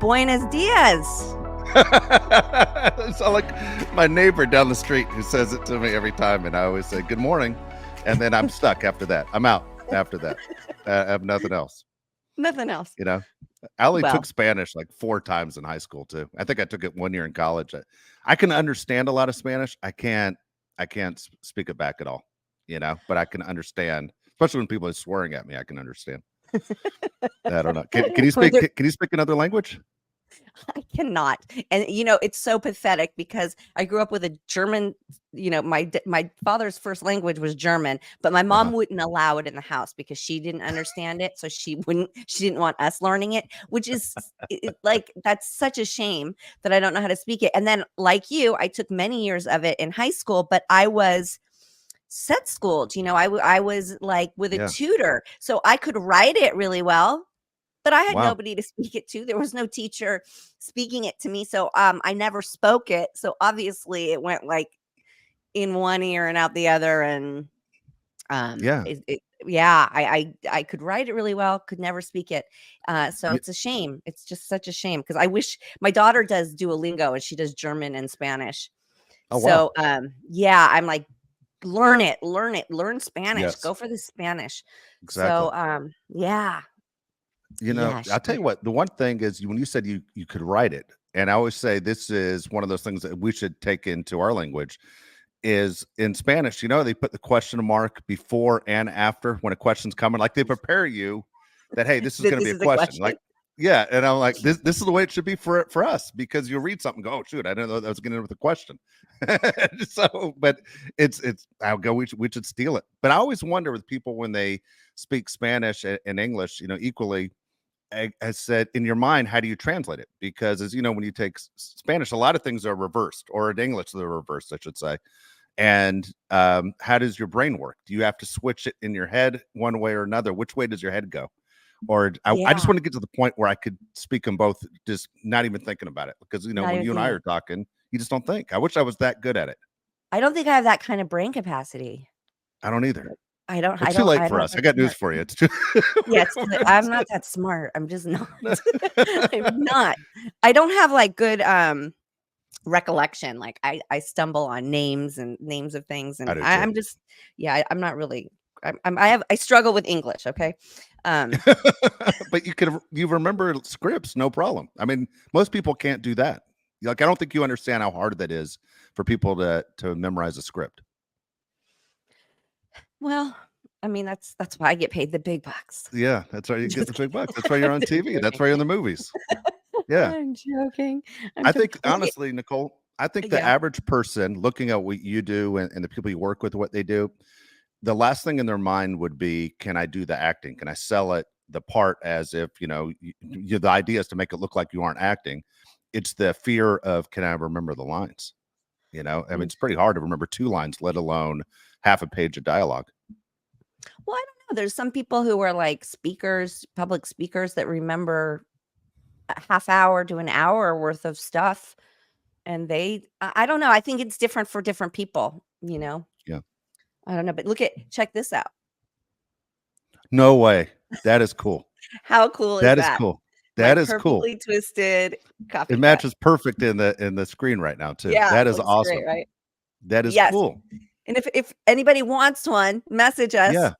buenos dias. It's like my neighbor down the street who says it to me every time, and I always say good morning, and then I'm stuck after that. I'm out after that. I have nothing else. Nothing else. You know, I only Well. took Spanish like 4 times in high school too. I think I took it 1 year in college. I can understand a lot of Spanish. I can't speak it back at all. You know, but I can understand, especially when people are swearing at me. I can understand. I don't know. Can you speak? Can you speak another language? I cannot. And, you know, it's so pathetic because I grew up with a German, you know, my father's first language was German, but my mom wouldn't allow it in the house because she didn't understand it. So she didn't want us learning it, which is like, that's such a shame that I don't know how to speak it. And then like you, I took many years of it in high school, but I was set schooled, you know, I was like with a tutor, so I could write it really well. But I had nobody to speak it to. There was no teacher speaking it to me. So I never spoke it. So obviously it went like in one ear and out the other. And I could write it really well, could never speak it. So it's a shame. It's just such a shame because I wish my daughter does Duolingo and she does German and Spanish. Oh, wow. So I'm like, learn Spanish, go for the Spanish. Exactly. So yeah. You know, I'll tell you what, the one thing is when you said you could write it, and I always say this is one of those things that we should take into our language, is in Spanish, you know, they put the question mark before and after when a question's coming, like they prepare you that, hey, this is going to be a question. Like, yeah. And I'm like, this is the way it should be for us, because you'll read something and go, oh, shoot, I didn't know that was getting in with a question. So, but I'll go, we should steal it. But I always wonder with people when they speak Spanish and English, you know, equally, I said, in your mind, how do you translate it? Because as you know, when you take Spanish, a lot of things are reversed, or in English, they're reversed, I should say. And how does your brain work? Do you have to switch it in your head one way or another? Which way does your head go? Or I just want to get to the point where I could speak them both, just not even thinking about it. Because, you know, when you and I are talking, you just don't think. I wish I was that good at it. I don't think I have that kind of brain capacity. I don't either. It's too late for us. I got news for you. It's too. I'm not that smart. I'm just not. I'm not. I don't have like good recollection. Like I stumble on names and names of things, and I'm just I'm not really. I struggle with English. Okay. But you remember scripts, no problem. I mean, most people can't do that. Like, I don't think you understand how hard that is for people to memorize a script. Well, I mean, that's why I get paid the big bucks. Yeah, that's why you get the big bucks. That's why you're on TV. That's why you're in the movies. Yeah. I'm joking. I think, honestly, Nicole, I think the average person looking at what you do and the people you work with, what they do, the last thing in their mind would be, can I do the acting? Can I sell it, the part, as if, you know, the idea is to make it look like you aren't acting. It's the fear of, can I remember the lines? You know, I mean, it's pretty hard to remember 2 lines, let alone half a page of dialogue. Well, I don't know. There's some people who are like public speakers that remember a half hour to an hour worth of stuff. And I don't know. I think it's different for different people, you know? Yeah. I don't know, but check this out. No way. That is cool. How cool is that? That is cool. That is cool. Perfectly twisted coffee. It matches perfect in the screen right now too. Yeah, that is awesome. Great, right? That is cool. And if anybody wants one, message us.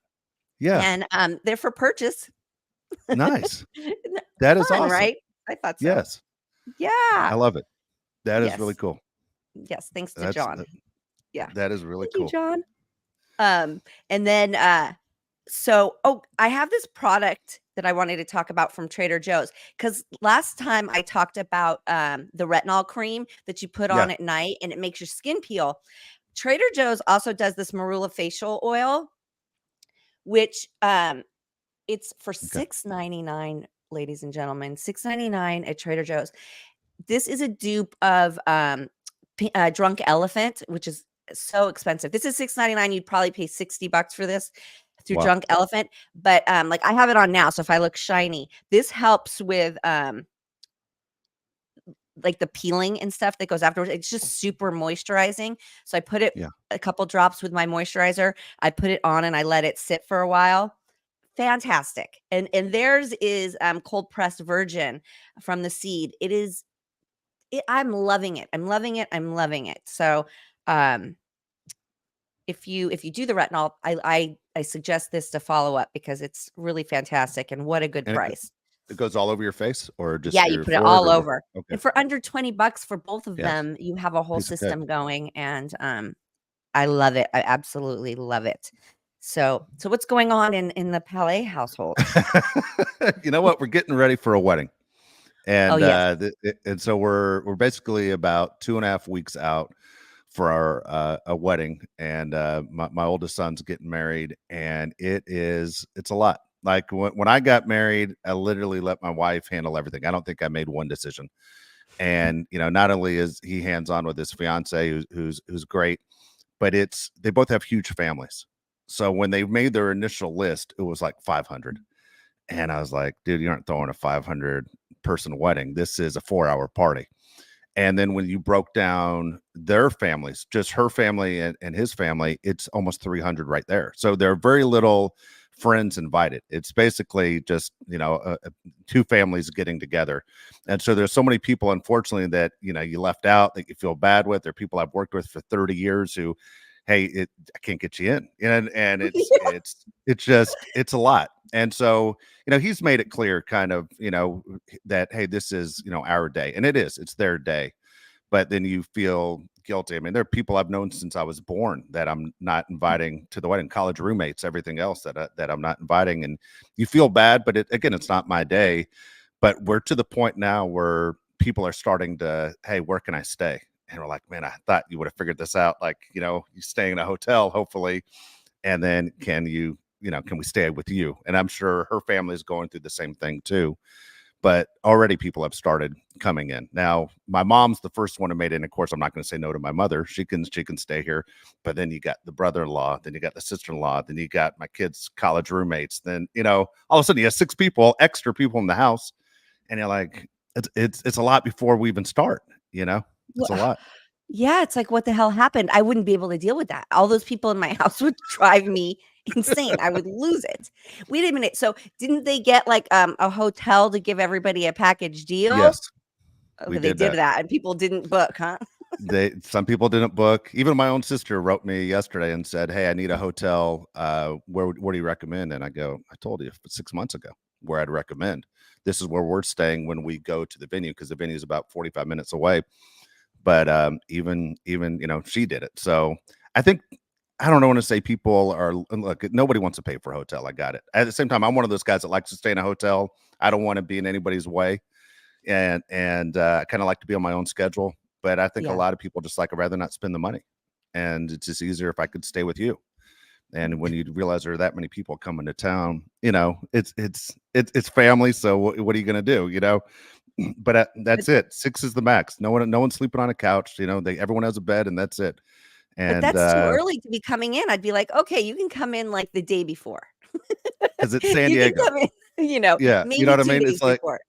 Yeah. And they're for purchase. Nice. That is awesome. Right? I thought so. Yes. Yeah. I love it. That is really cool. Yes. Thanks to John. That is really cool. Thank you, John. And then I have this product that I wanted to talk about from Trader Joe's, because last time I talked about the retinol cream that you put on at night and it makes your skin peel. Trader Joe's also does this marula facial oil, which it's for $6.99, ladies and gentlemen, $6.99 at Trader Joe's. This is a dupe of Drunk Elephant, which is so expensive. This is $6.99. You'd probably pay $60 for this through Drunk Elephant, but like I have it on now, so if I look shiny, this helps with like the peeling and stuff that goes afterwards. It's just super moisturizing. So I put it a couple drops with my moisturizer. I put it on and I let it sit for a while. fantastic. And theirs is cold pressed virgin from the seed. I'm loving it. I'm loving it. I'm loving it. So um if you do the retinol, I suggest this to follow up because it's really fantastic and what a good And price. it goes all over your face or just Yeah, you your put it forehead all or what? over. Okay. And for under $20 for both of Yes. them, you have a whole Piece of cake. system going, and I love it. I absolutely love it. So what's going on in the Palais household? You know what? We're getting ready for a wedding. Oh, And yes. and so we're basically about 2.5 weeks out for our a wedding, and my oldest son's getting married, and it's a lot. Like when I got married, I literally let my wife handle everything. I don't think I made one decision. And not only is he hands on with his fiance, who's great, but they both have huge families. So when they made their initial list, it was like 500. And I was like, dude, you aren't throwing a 500 person wedding. This is a 4-hour party. And then when you broke down their families, just her family and his family, it's almost 300 right there. So there are very little friends invited. It's basically just, two families getting together. And so there's so many people, unfortunately, that, you left out that you feel bad with. There are people I've worked with for 30 years who, hey, I can't get you in. And it's a lot. And so, he's made it clear kind of, that, hey, this is, our day. And it's their day. But then you feel guilty. I mean, there are people I've known since I was born that I'm not inviting to the wedding, college roommates, everything else that I'm not inviting. And you feel bad, but again, it's not my day. But we're to the point now where people are starting to, hey, where can I stay? And we're like, man, I thought you would have figured this out. Like, you staying in a hotel, hopefully. And then can we stay with you? And I'm sure her family is going through the same thing too. But already people have started coming in. Now, my mom's the first one who made it. And of course, I'm not going to say no to my mother. She can stay here. But then you got the brother-in-law, then you got the sister-in-law, then you got my kids' college roommates. Then, all of a sudden you have 6 people, extra people in the house. And you're like, it's a lot before we even start, it's a lot. Yeah, it's like, what the hell happened? I wouldn't be able to deal with that. All those people in my house would drive me insane. I would lose it. Wait a minute. So didn't they get like a hotel to give everybody a package deal? Yes, we Okay, they did did that. that and people didn't book, huh? Some people didn't book. Even my own sister wrote me yesterday and said, hey, I need a hotel. Where do you recommend? And I go, I told you 6 months ago where I'd recommend. This is where we're staying when we go to the venue, because the venue is about 45 minutes away. But even she did it. So I think, I don't want to say people are, look, nobody wants to pay for a hotel. I got it. At the same time, I'm one of those guys that likes to stay in a hotel. I don't want to be in anybody's way. And I kind of like to be on my own schedule. But I think a Yeah. lot of people just like, I'd rather not spend the money. And it's just easier if I could stay with you. And when you realize there are that many people coming to town, it's family. So what are you going to do? But that's it. 6 is the max. No one's sleeping on a couch. Everyone has a bed, and that's it. But And that's too early to be coming in. I'd be like, okay, you can come in like the day before. because it's San You can Diego. come in, Yeah, you know maybe what I two mean. days It's like, before.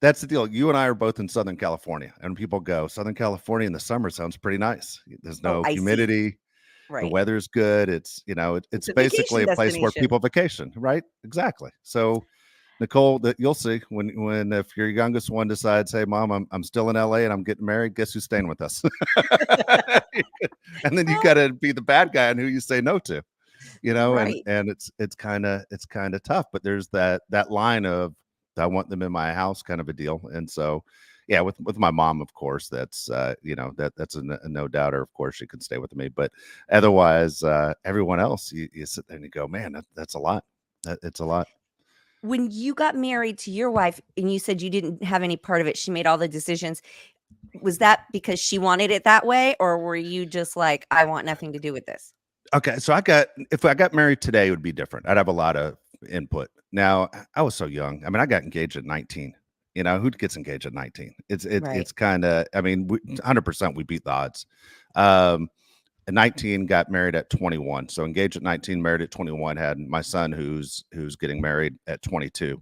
that's the deal. You and I are both in Southern California, and people go, Southern California in the summer sounds pretty nice. There's Oh, no I see. humidity. The Right. weather's good. It's It's it's a basically vacation a place where destination. people vacation, right? Exactly. So Nicole, that you'll see when if your youngest one decides, hey mom, I'm still in LA and I'm getting married, guess who's staying with us? And then you got to be the bad guy and who you say no to, and Right. it's kind of tough, but there's that line of, I want them in my house kind of a deal. And so yeah, with my mom, of course, that's that's a no doubter. Of course she can stay with me, but otherwise everyone else, you sit there and you go, man, that's a lot. It's a lot. When you got married to your wife and you said you didn't have any part of it, she made all the decisions. Was that because she wanted it that way, or were you just like, I want nothing to do with this? Okay, so if I got married today, it would be different. I'd have a lot of input. Now, I was so young. I mean, I got engaged at 19. Who gets engaged at 19? Right. It's kind of, I mean, 100% we beat the odds. Um, at 19, got married at 21. So engaged at 19, married at 21. Had my son who's getting married at 22,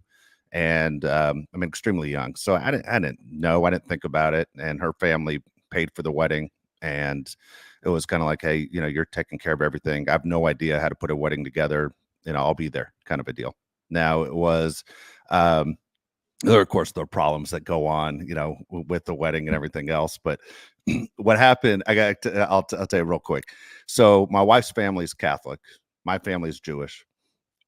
and I'm extremely young. So I didn't know. I didn't think about it. And her family paid for the wedding, and it was kind of like, hey, you're taking care of everything. I have no idea how to put a wedding together. I'll be there, kind of a deal. Now it was, there, of course, there are problems that go on, with the wedding and everything else. But what happened, I'll tell you real quick. So my wife's family is Catholic. My family is Jewish.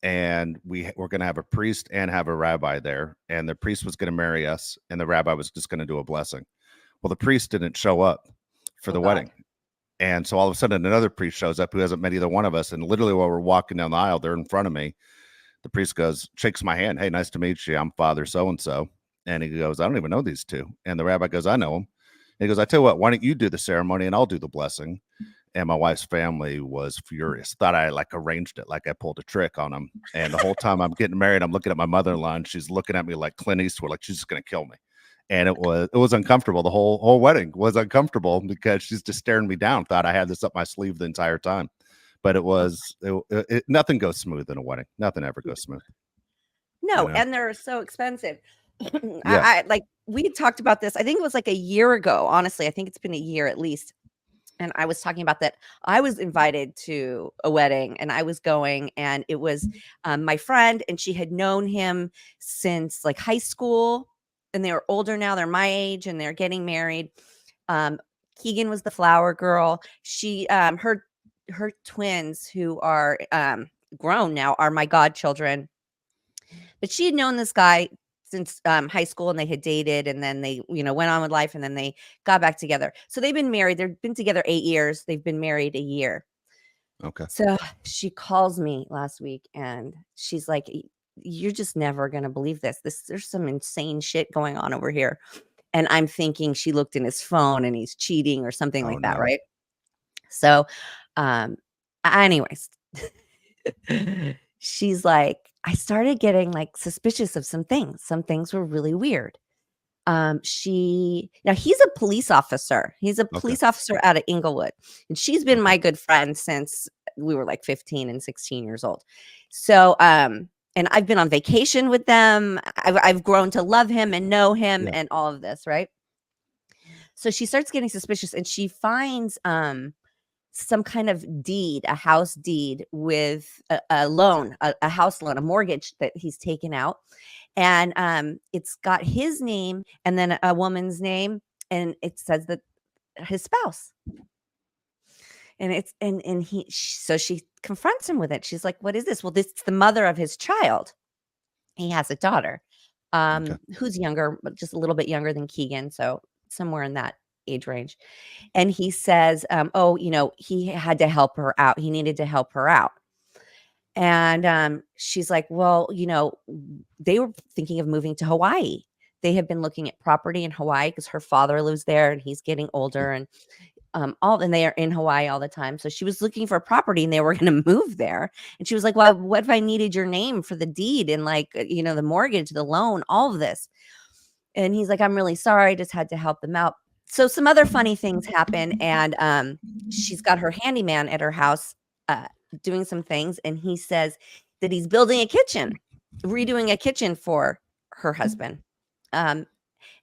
And we're going to have a priest and have a rabbi there. And the priest was going to marry us, and the rabbi was just going to do a blessing. Well, the priest didn't show up for the wedding. And so all of a sudden, another priest shows up who hasn't met either one of us. And literally, while we're walking down the aisle, they're in front of me. The priest shakes my hand. Hey, nice to meet you. I'm Father so-and-so. And he goes, I don't even know these two. And the rabbi goes, I know him. And he goes, I tell you what, why don't you do the ceremony and I'll do the blessing? And my wife's family was furious. Thought I arranged it, like I pulled a trick on them. And the whole time I'm getting married, I'm looking at my mother-in-law, and she's looking at me like Clint Eastwood, like she's just going to kill me. And it was uncomfortable. The whole wedding was uncomfortable because she's just staring me down. Thought I had this up my sleeve the entire time. But nothing goes smooth in a wedding. Nothing ever goes smooth. No, and they're so expensive. Yeah. We talked about this. I think it was like a year ago. Honestly, I think it's been a year at least. And I was talking about that. I was invited to a wedding and I was going, and it was my friend, and she had known him since like high school, and they were older now. They're my age and they're getting married. Keegan was the flower girl. She, her twins, who are grown now, are my godchildren. But she had known this guy since high school, and they had dated, and then they, went on with life, and then they got back together. So they've been married. They've been together 8 years. They've been married a year. Okay. So she calls me last week, and she's like, you're just never going to believe this. There's some insane shit going on over here. And I'm thinking she looked in his phone and he's cheating or something like that. Right. So, anyways, she's like, I started getting like suspicious of some things. Some things were really weird. Now he's a police officer. He's a police officer out of Inglewood, and she's been my good friend since we were like 15 and 16 years old. So, and I've been on vacation with them. I've grown to love him and know him and all of this, right? So she starts getting suspicious, and she finds some kind of deed, a house deed with a loan, a house loan, a mortgage that he's taken out. And it's got his name and then a woman's name, and it says that his spouse. And so she confronts him with it. She's like, what is this? Well, this is the mother of his child. He has a daughter who's younger, but just a little bit younger than Keegan. So somewhere in that age range. And he says, he had to help her out. He needed to help her out. And she's like, well, they were thinking of moving to Hawaii. They have been looking at property in Hawaii because her father lives there and he's getting older, and they are in Hawaii all the time. So she was looking for property and they were going to move there. And she was like, well, what if I needed your name for the deed and the mortgage, the loan, all of this? And he's like, I'm really sorry. I just had to help them out. So some other funny things happen, and she's got her handyman at her house doing some things, and he says that he's building a kitchen, redoing a kitchen for her husband. And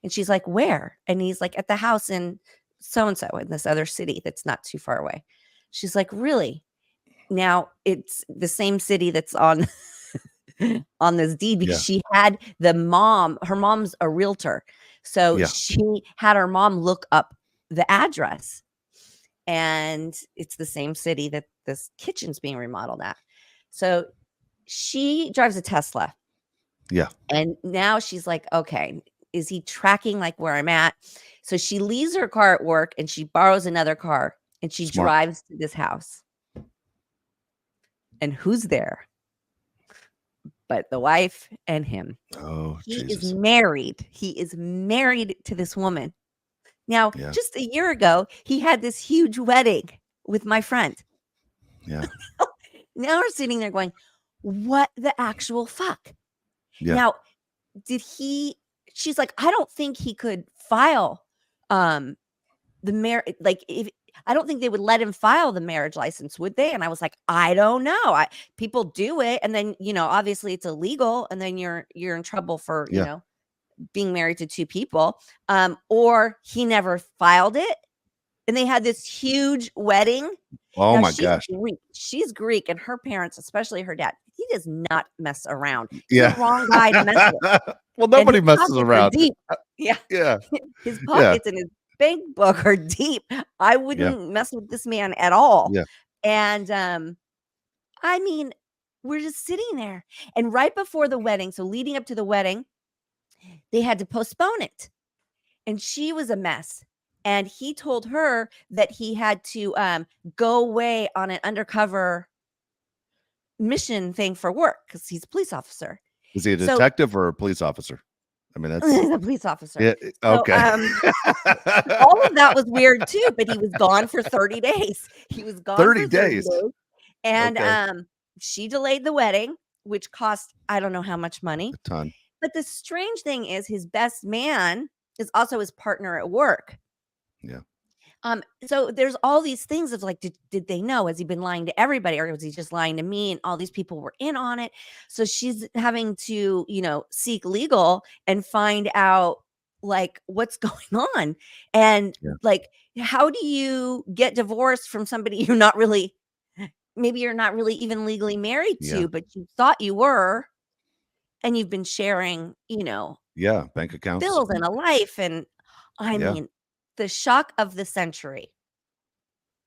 she's like, where? And he's like, at the house in so-and-so in this other city that's not too far away. She's like, really? Now it's the same city that's on this deed, because she had her mom's a realtor. So she had her mom look up the address, and it's the same city that this kitchen's being remodeled at. So she drives a Tesla. Yeah. And now she's like, okay, is he tracking like where I'm at? So she leaves her car at work and she borrows another car and she drives to this house. And who's there? But the wife and him. Oh, he is married. He is married to this woman. Now, just a year ago, he had this huge wedding with my friend. Yeah. Now we're sitting there going, what the actual fuck? Yeah. Now, she's like, I don't think he could file the marriage. Like, if I don't think they would let him file the marriage license, would they? And I was like, I don't know. People do it, and then obviously it's illegal, and then you're in trouble for being married to two people. Or he never filed it, and they had this huge wedding. Oh my gosh! She's Greek, and her parents, especially her dad, he he does not mess around. He's Yeah. the wrong guy to mess with. Well, And nobody his messes pockets are around. deep. Yeah. Yeah. His Yeah. pockets and his bank book are deep. I Yeah. wouldn't mess with this man at all. Yeah. And I mean, we're just sitting there. And right before the wedding, so leading up to the wedding, they had to postpone it. And she was a mess. And he told her that he had to go away on an undercover mission thing for work because he's a police officer. Is he a So detective or a police officer? I mean, that's he's a police officer. yeah. So Okay. all of that was weird too, but he was gone for 30 days. He was gone 30 for 30 days. days. And Okay. she delayed the wedding, which cost I don't know how much money. A ton. But the strange thing is his best man is also his partner at work. Yeah. So there's all these things of like, did they know? Has he been lying to everybody, or was he just lying to me? And all these people were in on it. So she's having to, seek legal and find out like what's going on. And Yeah. like, how do you get divorced from somebody you're not really, maybe you're not really even legally married to, Yeah. but you thought you were, and you've been sharing, Yeah. Bank accounts. bills and a life. And I Yeah. mean, the shock of the century.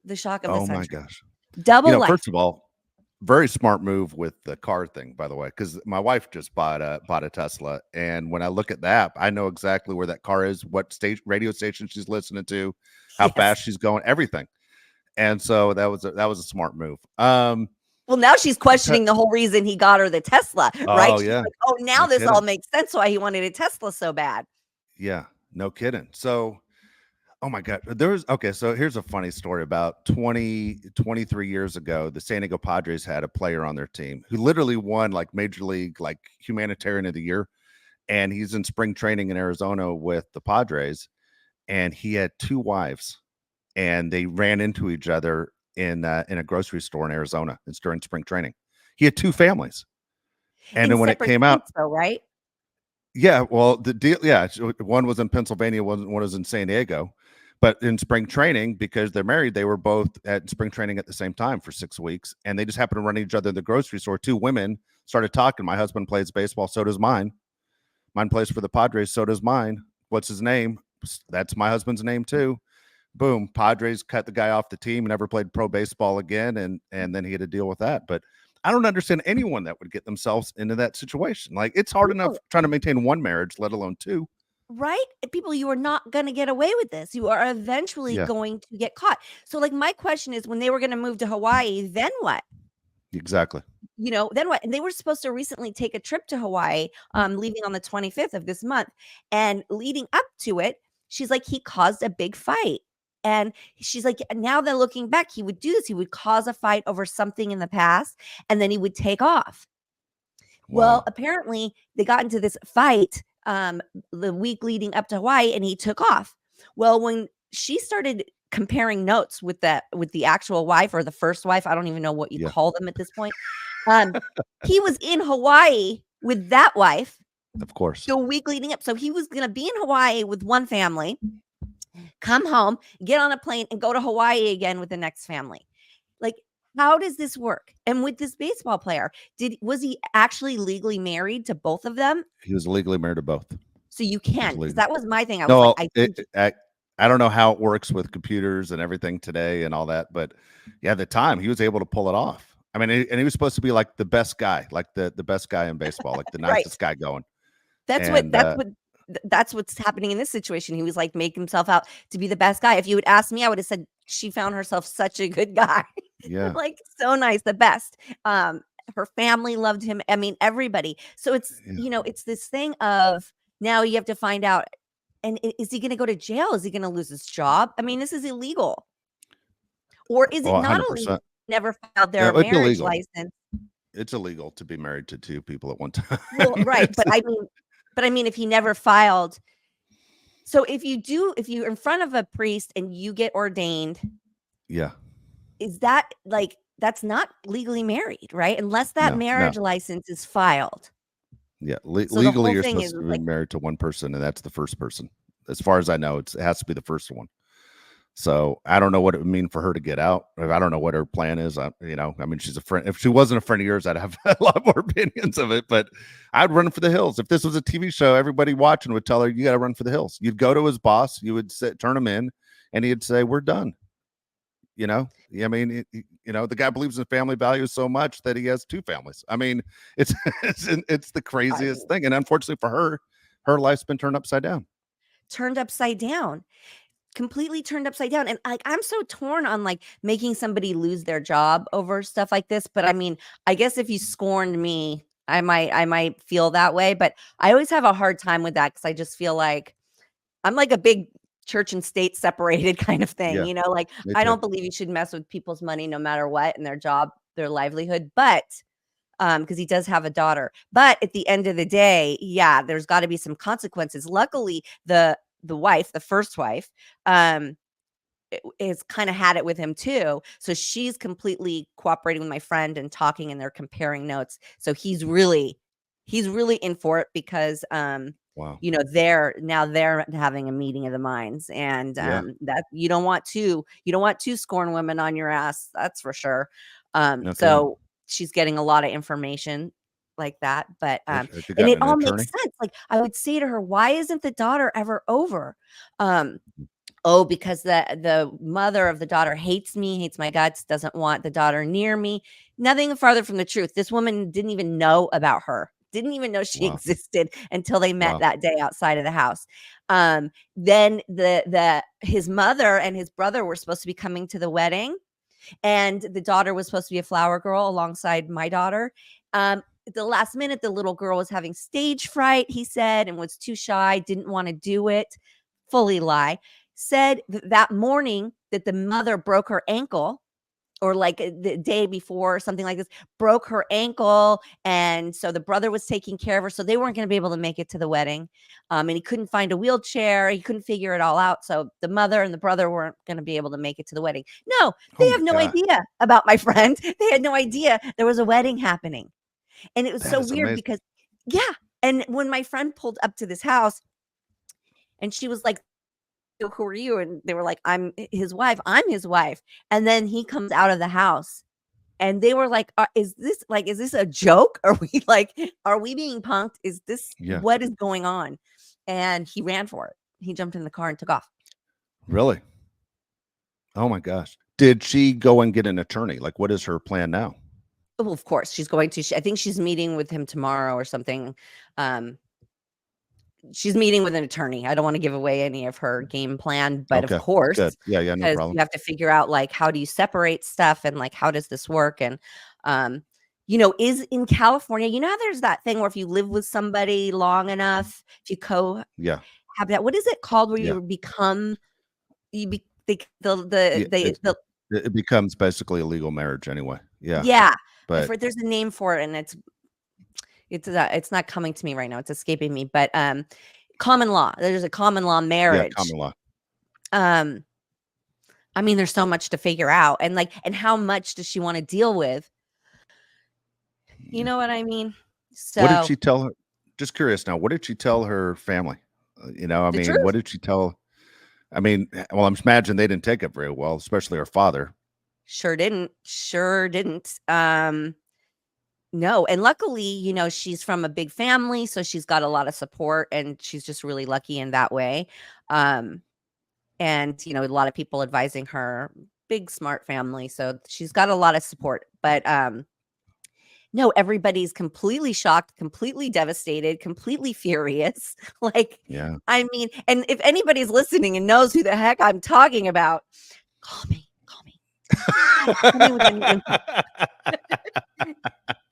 The shock of the Oh my century. gosh. Double life. First of all, very smart move with the car thing, by the way, because my wife just bought a Tesla, and when I look at the app, I know exactly where that car is, what radio station she's listening to, how Yes. fast she's going, everything. And so that was a smart move. Well, now she's questioning the whole reason he got her the Tesla, right? Oh She's yeah. like, oh, now No this kidding. all makes sense why he wanted a Tesla so bad. Yeah, no kidding. So, oh my God. So here's a funny story. About 23 years ago, the San Diego Padres had a player on their team who literally won like Major League, like Humanitarian of the Year. And he's in spring training in Arizona with the Padres. And he had 2 wives, and they ran into each other in a grocery store in Arizona. It's during spring training. He had 2 families. And then when it came out, though, right? yeah, well, the deal, yeah, one was in Pennsylvania, one was in San Diego, but in spring training, because they're married, they were both at spring training at the same time for 6 weeks, and they just happened to run into each other in the grocery store. 2 women started talking. My husband plays baseball, so does mine. Mine plays for the Padres, so does mine. What's his name? That's my husband's name too. Boom, Padres cut the guy off the team, never played pro baseball again, and then he had to deal with that. But I don't understand anyone that would get themselves into that situation. Like, it's hard enough trying to maintain one marriage, let alone 2. Right? People, you are not going to get away with this. You are eventually going to get caught. So like my question is, when they were going to move to Hawaii, then what? Exactly. Then what? And they were supposed to recently take a trip to Hawaii, leaving on the 25th of this month. And leading up to it, she's like, he caused a big fight. And she's like, now that looking back, he would do this. He would cause a fight over something in the past, and then he would take off. Wow. Well, apparently they got into this fight the week leading up to Hawaii, and he took off. Well, when she started comparing notes with the actual wife, or the first wife, I don't even know what you call them at this point. He was in Hawaii with that wife, of course, the week leading up. So he was going to be in Hawaii with one family, come home, get on a plane, and go to Hawaii again with the next family. Like, how does this work? And with this baseball player, was he actually legally married to both of them? He was legally married to both. So you can, because that was my thing. I was like, I don't know how it works with computers and everything today and all that, but yeah, at the time he was able to pull it off. I mean, and he was supposed to be like the best guy, like the best guy in baseball, like the nicest guy going. That's what's happening in this situation. He was like, make himself out to be the best guy. If you would ask me, I would have said she found herself such a good guy. Yeah. Like, so nice, the best. Her family loved him. I mean, everybody. So it's, it's this thing of now you have to find out, and is he going to go to jail? Is he going to lose his job? I mean, this is illegal. Or is it not 100%. illegal? Never filed their marriage license. It's illegal to be married to 2 people at one time. Well, right. But I mean, if he never filed. So if you're in front of a priest and you get ordained. Yeah. Is that like, that's not legally married, right? Unless that marriage license is filed. Yeah. Legally, you're supposed to be married to one person, and that's the first person. As far as I know, it has to be the first one. So I don't know what it would mean for her to get out. I don't know what her plan is. I mean, she's a friend. If she wasn't a friend of yours, I'd have a lot more opinions of it. But I'd run for the hills. If this was a TV show, everybody watching would tell her, "You got to run for the hills." You'd go to his boss. You would turn him in, and he'd say, "We're done." I mean, the guy believes in family values so much that he has 2 families. I mean, it's it's the craziest thing, and unfortunately for her, her life's been turned upside down. Completely turned upside down. And I'm so torn on like making somebody lose their job over stuff like this. But I mean, I guess if you scorned me, I might feel that way. But I always have a hard time with that because I just feel like I'm like a big church and state separated kind of thing. Yeah, Like me I too. don't believe you should mess with people's money no matter what and their job, their livelihood. But because he does have a daughter. But at the end of the day, yeah, there's got to be some consequences. Luckily, the wife, the first wife, um, is kind of had it with him too. So she's completely cooperating with my friend and talking, and they're comparing notes. So he's really in for it because Wow. they're having a meeting of the minds, and Yeah. that you don't want to scorn women on your ass, that's for sure. No kidding. So she's getting a lot of information like that, but Has she and gotten it an all makes attorney? sense. Like I would say to her, why isn't the daughter ever over? Oh, because the mother of the daughter hates me, hates my guts, doesn't want the daughter near me. Nothing farther from the truth. This woman didn't even know about her. Didn't even know she Wow. existed until they met Wow. that day outside of the house. Then his mother and his brother were supposed to be coming to the wedding, and the daughter was supposed to be a flower girl alongside my daughter. At the last minute, the little girl was having stage fright, he said, and was too shy, didn't want to do it. Fully lie. Said that morning that the mother broke her ankle, or like the day before or something like this, broke her ankle. And so the brother was taking care of her. So they weren't going to be able to make it to the wedding. And he couldn't find a wheelchair. He couldn't figure it all out. So the mother and the brother weren't going to be able to make it to the wedding. No, they Oh have my no God. idea about my friend. They had no idea there was a wedding happening. And it was That so is weird amazing. because, yeah. And when my friend pulled up to this house and she was like, who are you? And they were like, I'm his wife. I'm his wife. And then he comes out of the house and they were like, is this a joke? Are we being punked? Is this, Yeah. what is going on? And he ran for it. He jumped in the car and took off. Really? Oh my gosh. Did she go and get an attorney? Like, what is her plan now? Well, of course she's going to, I think she's meeting with him tomorrow or something. She's meeting with an attorney. I don't want to give away any of her game plan, but of Okay. Good. course, Yeah. Yeah. No because problem. you have to figure out like how do you separate stuff and like how does this work? And um, is in California, how there's that thing where if you live with somebody long enough, if you Yeah. have that, what is it called where Yeah. you become you be they, Yeah. the It becomes basically a legal marriage anyway. Yeah. yeah, But there's a name for it, and it's not coming to me right now. It's escaping me, but common law. There's a common law yeah, marriage. common law. Um, I mean, there's so much to figure out, and how much does she want to deal with? You know what I mean? What did So she tell her? Just curious now. What did she tell her family? I the mean, what truth did she tell? I mean, well, I'm imagining they didn't take it very well, especially her father. sure didn't. No, and luckily, she's from a big family, so she's got a lot of support, and she's just really lucky in that way. Um, and a lot of people advising her, big smart family, so she's got a lot of support. But no, everybody's completely shocked, completely devastated, completely furious. Like, Yeah. I mean, and if anybody's listening and knows who the heck I'm talking about, call me. Call me with any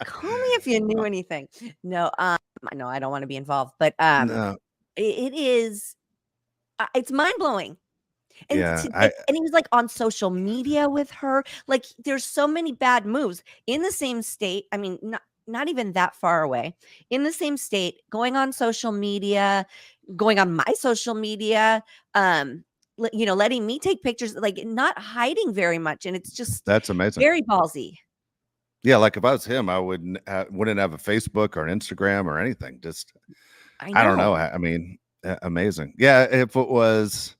Call me if you knew anything. No, no, I don't want to be involved, but No. it is it's mind-blowing. And Yeah. to and he was, like, on social media with her. Like, there's so many bad moves in the same state. I mean, not even that far away. In the same state, going on social media, going on my social media, letting me take pictures, like, not hiding very much, and it's just That's amazing. very ballsy. Yeah, like if I was him, I wouldn't have a Facebook or an Instagram or anything. Just I I don't know. know. I mean, amazing. Yeah, if it was,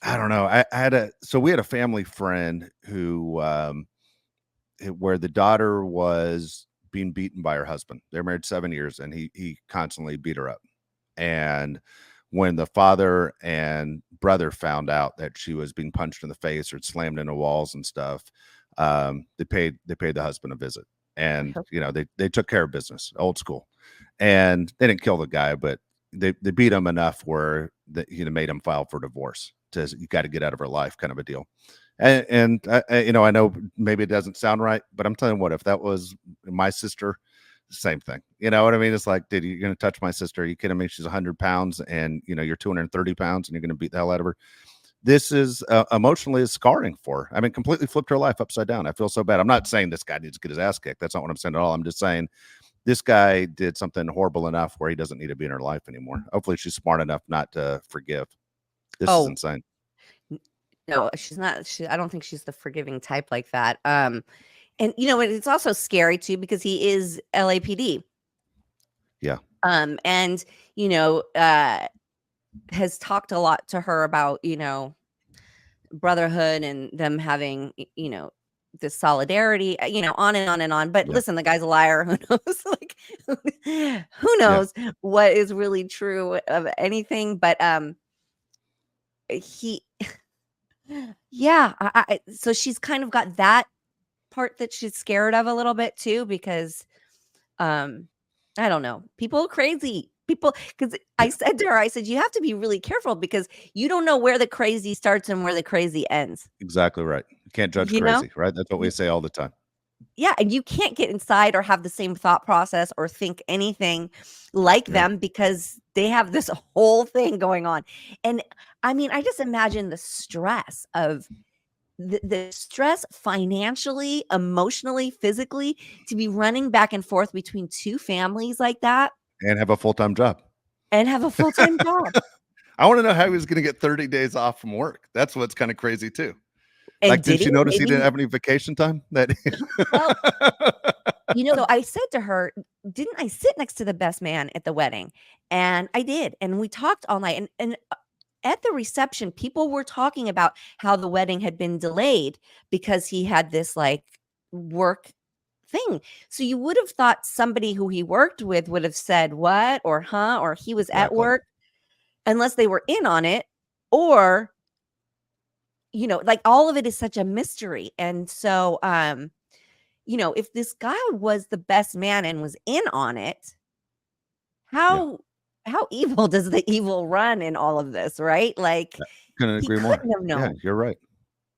I don't know. I had we had a family friend who, where the daughter was being beaten by her husband. They're married 7 years, and he constantly beat her up. And when the father and brother found out that she was being punched in the face or slammed into walls and stuff, they paid the husband a visit, and they took care of business, old school, and they didn't kill the guy, but they beat him enough where that made him file for divorce. To you got to get out of her life, kind of a deal. And I know maybe it doesn't sound right, but I'm telling you what, if that was my sister, same thing. You know what I mean? It's like, dude, you're going to touch my sister? Are you kidding me? She's 100 pounds and you're 230 pounds and you're going to beat the hell out of her. This is emotionally is scarring for her. I mean, completely flipped her life upside down. I feel so bad. I'm not saying this guy needs to get his ass kicked. That's not what I'm saying at all. I'm just saying this guy did something horrible enough where he doesn't need to be in her life anymore. Hopefully she's smart enough not to forgive. This is insane. No, she's not. I don't think she's the forgiving type like that. And it's also scary too because he is LAPD. Yeah. And has talked a lot to her about brotherhood and them having this solidarity, on and on and on. But listen, the guy's a liar. Who knows? Like, who knows what is really true of anything? But he. Yeah, so she's kind of got that part that she's scared of a little bit too, because I don't know, people are crazy. Because I said to her, I said, you have to be really careful because you don't know where the crazy starts and where the crazy ends. Exactly right. You can't judge crazy, right? That's what we say all the time. Yeah, and you can't get inside or have the same thought process or think anything like them because they have this whole thing going on. And I mean, I just imagine the stress of the stress financially, emotionally, physically, to be running back and forth between two families like that. And have a full-time job. And have a full-time job. I want to know how he was going to get 30 days off from work. That's what's kind of crazy too. And like, did you notice he didn't have any vacation time? That well, so I said to her, didn't I sit next to the best man at the wedding? And I did. And we talked all night. And at the reception, people were talking about how the wedding had been delayed because he had this like work thing. So you would have thought somebody who he worked with would have said what or huh, or he was at work, unless they were in on it, or like all of it is such a mystery. And so if this guy was the best man and was in on it, how evil does the evil run in all of this, right? Like, couldn't agree more. Have known. Yeah, you're right.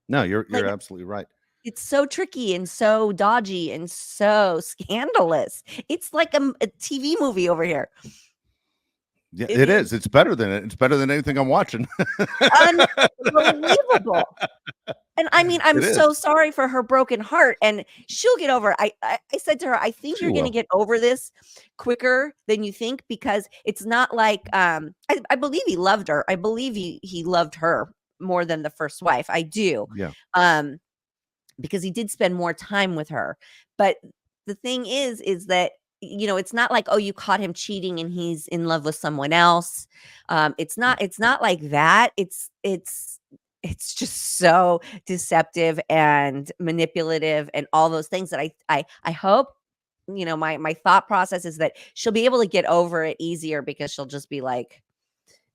No, you're absolutely right. It's so tricky and so dodgy and so scandalous. It's like a TV movie over here. Yeah, it is. It's better than it. It's better than anything I'm watching. Unbelievable. And I mean, I'm so sorry for her broken heart, and she'll get over it. I said to her, I think you're going to get over this quicker than you think, because it's not like I believe he loved her. I believe he loved her more than the first wife. I do. Yeah. Because he did spend more time with her. But the thing is that it's not like, oh, you caught him cheating and he's in love with someone else. It's not like that. It's just so deceptive and manipulative and all those things that I hope, my thought process is that she'll be able to get over it easier, because she'll just be like,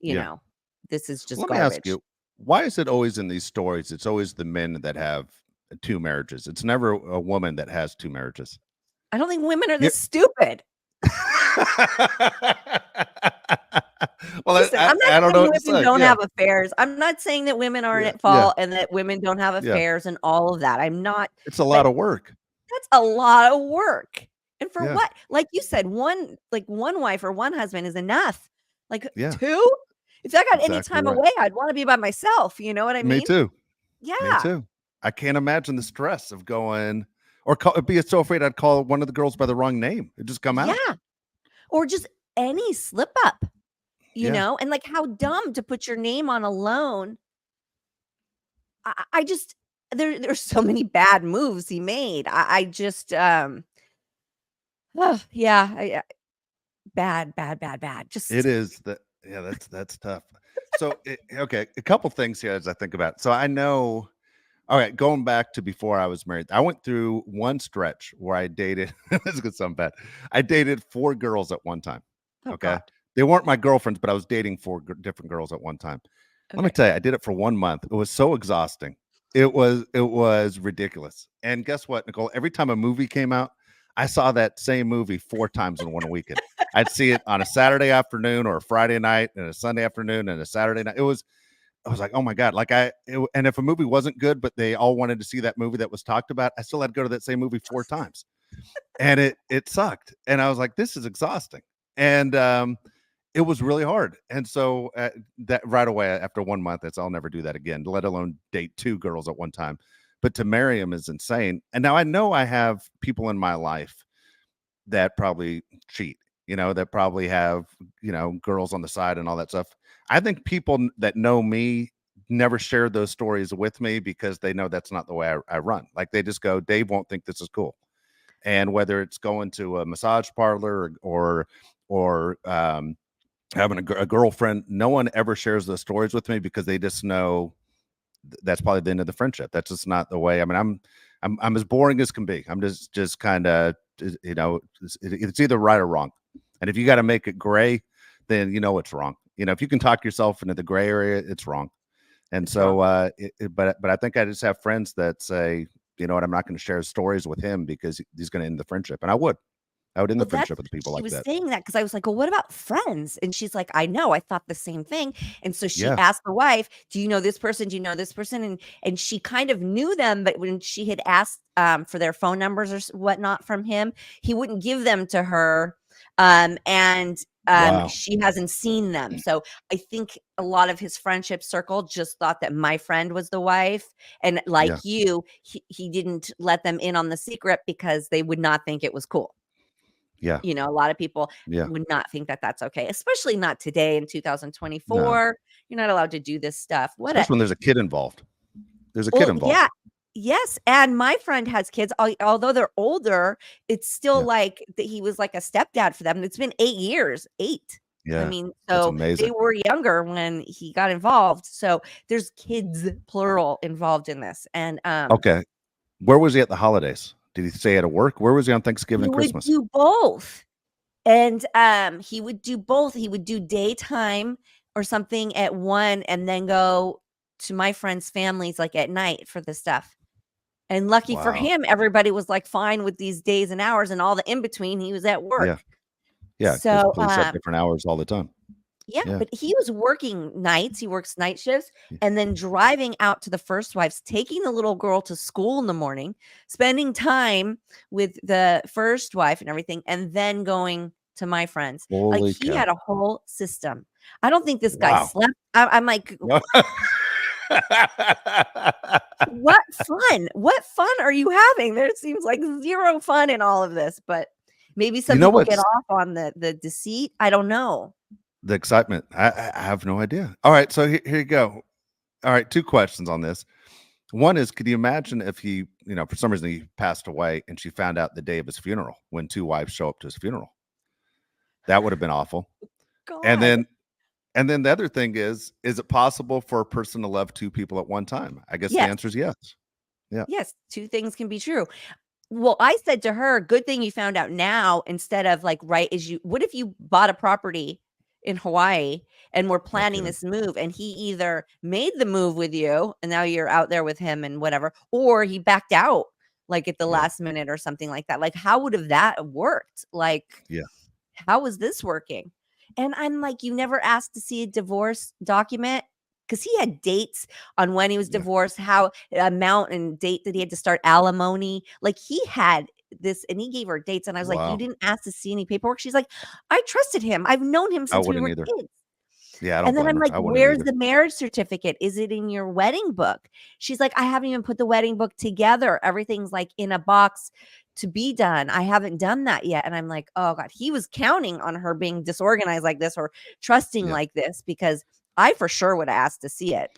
this is just Let garbage. me ask you, why is it always in these stories, it's always the men that have 2 marriages? It's never a woman that has 2 marriages. I don't think women are this stupid. Well, listen, I'm not saying women don't have affairs. I'm not saying that women aren't at fault and that women don't have affairs and all of that. I'm not. It's a lot of work. That's a lot of work. And for what? Like you said, one wife or one husband is enough. Like 2? If I got any time away, I'd want to be by myself. You know what I mean? Me too. Yeah. Me too. I can't imagine the stress of going or be so afraid I'd call one of the girls by the wrong name. It'd just come out. Yeah. Or just any slip up, and like, how dumb to put your name on a loan. I just, there's so many bad moves he made. I just, bad. Just it is that. Yeah, that's tough. So, okay, a couple things here as I think about it. So I know, all right, going back to before I was married, I went through one stretch where I dated, this is gonna sound bad. I dated 4 girls at one time. Oh Okay. God. They weren't my girlfriends, but I was dating 4 different girls at one time. Let me Okay. tell you, I did it for 1 month. It was so exhausting. It was ridiculous. And guess what, Nicole? Every time a movie came out, I saw that same movie 4 times in one weekend. I'd see it on a Saturday afternoon or a Friday night and a Sunday afternoon and a Saturday night. I was like, oh my God. And if a movie wasn't good, but they all wanted to see that movie that was talked about, I still had to go to that same movie 4 times. And it sucked. And I was like, this is exhausting. And it was really hard. And so that right away after 1 month, I'll never do that again, let alone date 2 girls at one time. But to marry them is insane. And now I know I have people in my life that probably cheat, that probably have, girls on the side and all that stuff. I think people that know me never share those stories with me because they know that's not the way I run. Like they just go, Dave won't think this is cool. And whether it's going to a massage parlor or having a girlfriend, no one ever shares those stories with me because they just know that's probably the end of the friendship. That's just not the way. I mean, I'm as boring as can be. I'm just kind of, it's either right or wrong. And if you got to make it gray, then it's wrong. If you can talk yourself into the gray area, it's wrong. And It's wrong. so, but I think I just have friends that say, you know what, I'm not going to share stories with him because he's going to end the friendship. And I would end the Well, that's friendship with people she like was that. saying that because I was like, "Well, what about friends?" And she's like, "I know, I thought the same thing." And so she Yeah. asked the wife, "Do you know this person? Do you know this person?" And she kind of knew them, but when she had asked for their phone numbers or whatnot from him, he wouldn't give them to her. And Wow. she hasn't seen them. So I think a lot of his friendship circle just thought that my friend was the wife. And Yeah. like you, he didn't let them in on the secret because they would not think it was cool. Yeah. A lot of people Yeah. would not think that that's okay, especially not today in No. 2024. You're not allowed to do this stuff. What a Especially when there's a kid involved. There's a kid well, involved. yeah. Yes, and my friend has kids, although they're older, it's still Yeah. like that he was like a stepdad for them. It's been 8 years, 8. I Yeah. mean, That's so they amazing. were younger when he got involved. So there's kids, plural, involved in this. And Okay. Where was he at the holidays? Did he stay at a work? Where was he on Thanksgiving he and would Christmas? do both. And, he would do both. He would do daytime or something at 1 and then go to my friends' families, like, at night for the stuff. And lucky for Wow. him, everybody was, like, fine with these days and hours, and all the in between, he was at Yeah. work. Yeah. Because So, police have different hours all the time. yeah, Yeah. but he was working nights, he works night shifts, Yeah. and then driving out to the first wife's, taking the little girl to school in the morning, spending time with the first wife and everything, and then going to my friends. Like, Holy he cow. had a whole system. I don't think this guy Wow. slept. I'm like, No. What fun? What fun are you having?" There seems like 0 fun in all of this, but maybe You some know people get what's off on the deceit. I don't know. the excitement? I have no idea. All right. So here you go. All right. 2 questions on this. One is, could you imagine if he, for some reason he passed away and she found out the day of his funeral when 2 wives show up to his funeral? That would have been awful. And God. then the other thing is it possible for a person to love 2 people at one time? I guess the Yes. answer is yes. Yeah. Yes, 2 things can be true. Well, I said to her, "Good thing you found out now instead of, like, right as you what if you bought a property in Hawaii and were No planning kidding. this move and he either made the move with you and now you're out there with him and whatever, or he backed out, like, at the Yeah. last minute or something like that. Like, how would have that worked? Like, Yeah. how is this working?" And I'm like, "You never asked to see a divorce document?" Because he had dates on when he was Yeah. divorced, how amount and date that he had to start alimony. Like, he had this and he gave her dates, and I was like, "You Wow. didn't ask to see any paperwork?" She's like, "I trusted him. I've known him I since we wouldn't were either. kids." Yeah, I don't And then blame I'm her. like, I wouldn't "Where's either. the marriage certificate? Is it in your wedding book?" She's like, "I haven't even put the wedding book together. Everything's like in a box to be done. I haven't done that yet." And I'm like, "Oh God," he was counting on her being disorganized like this or trusting Yeah. like this because I for sure would have asked to see it.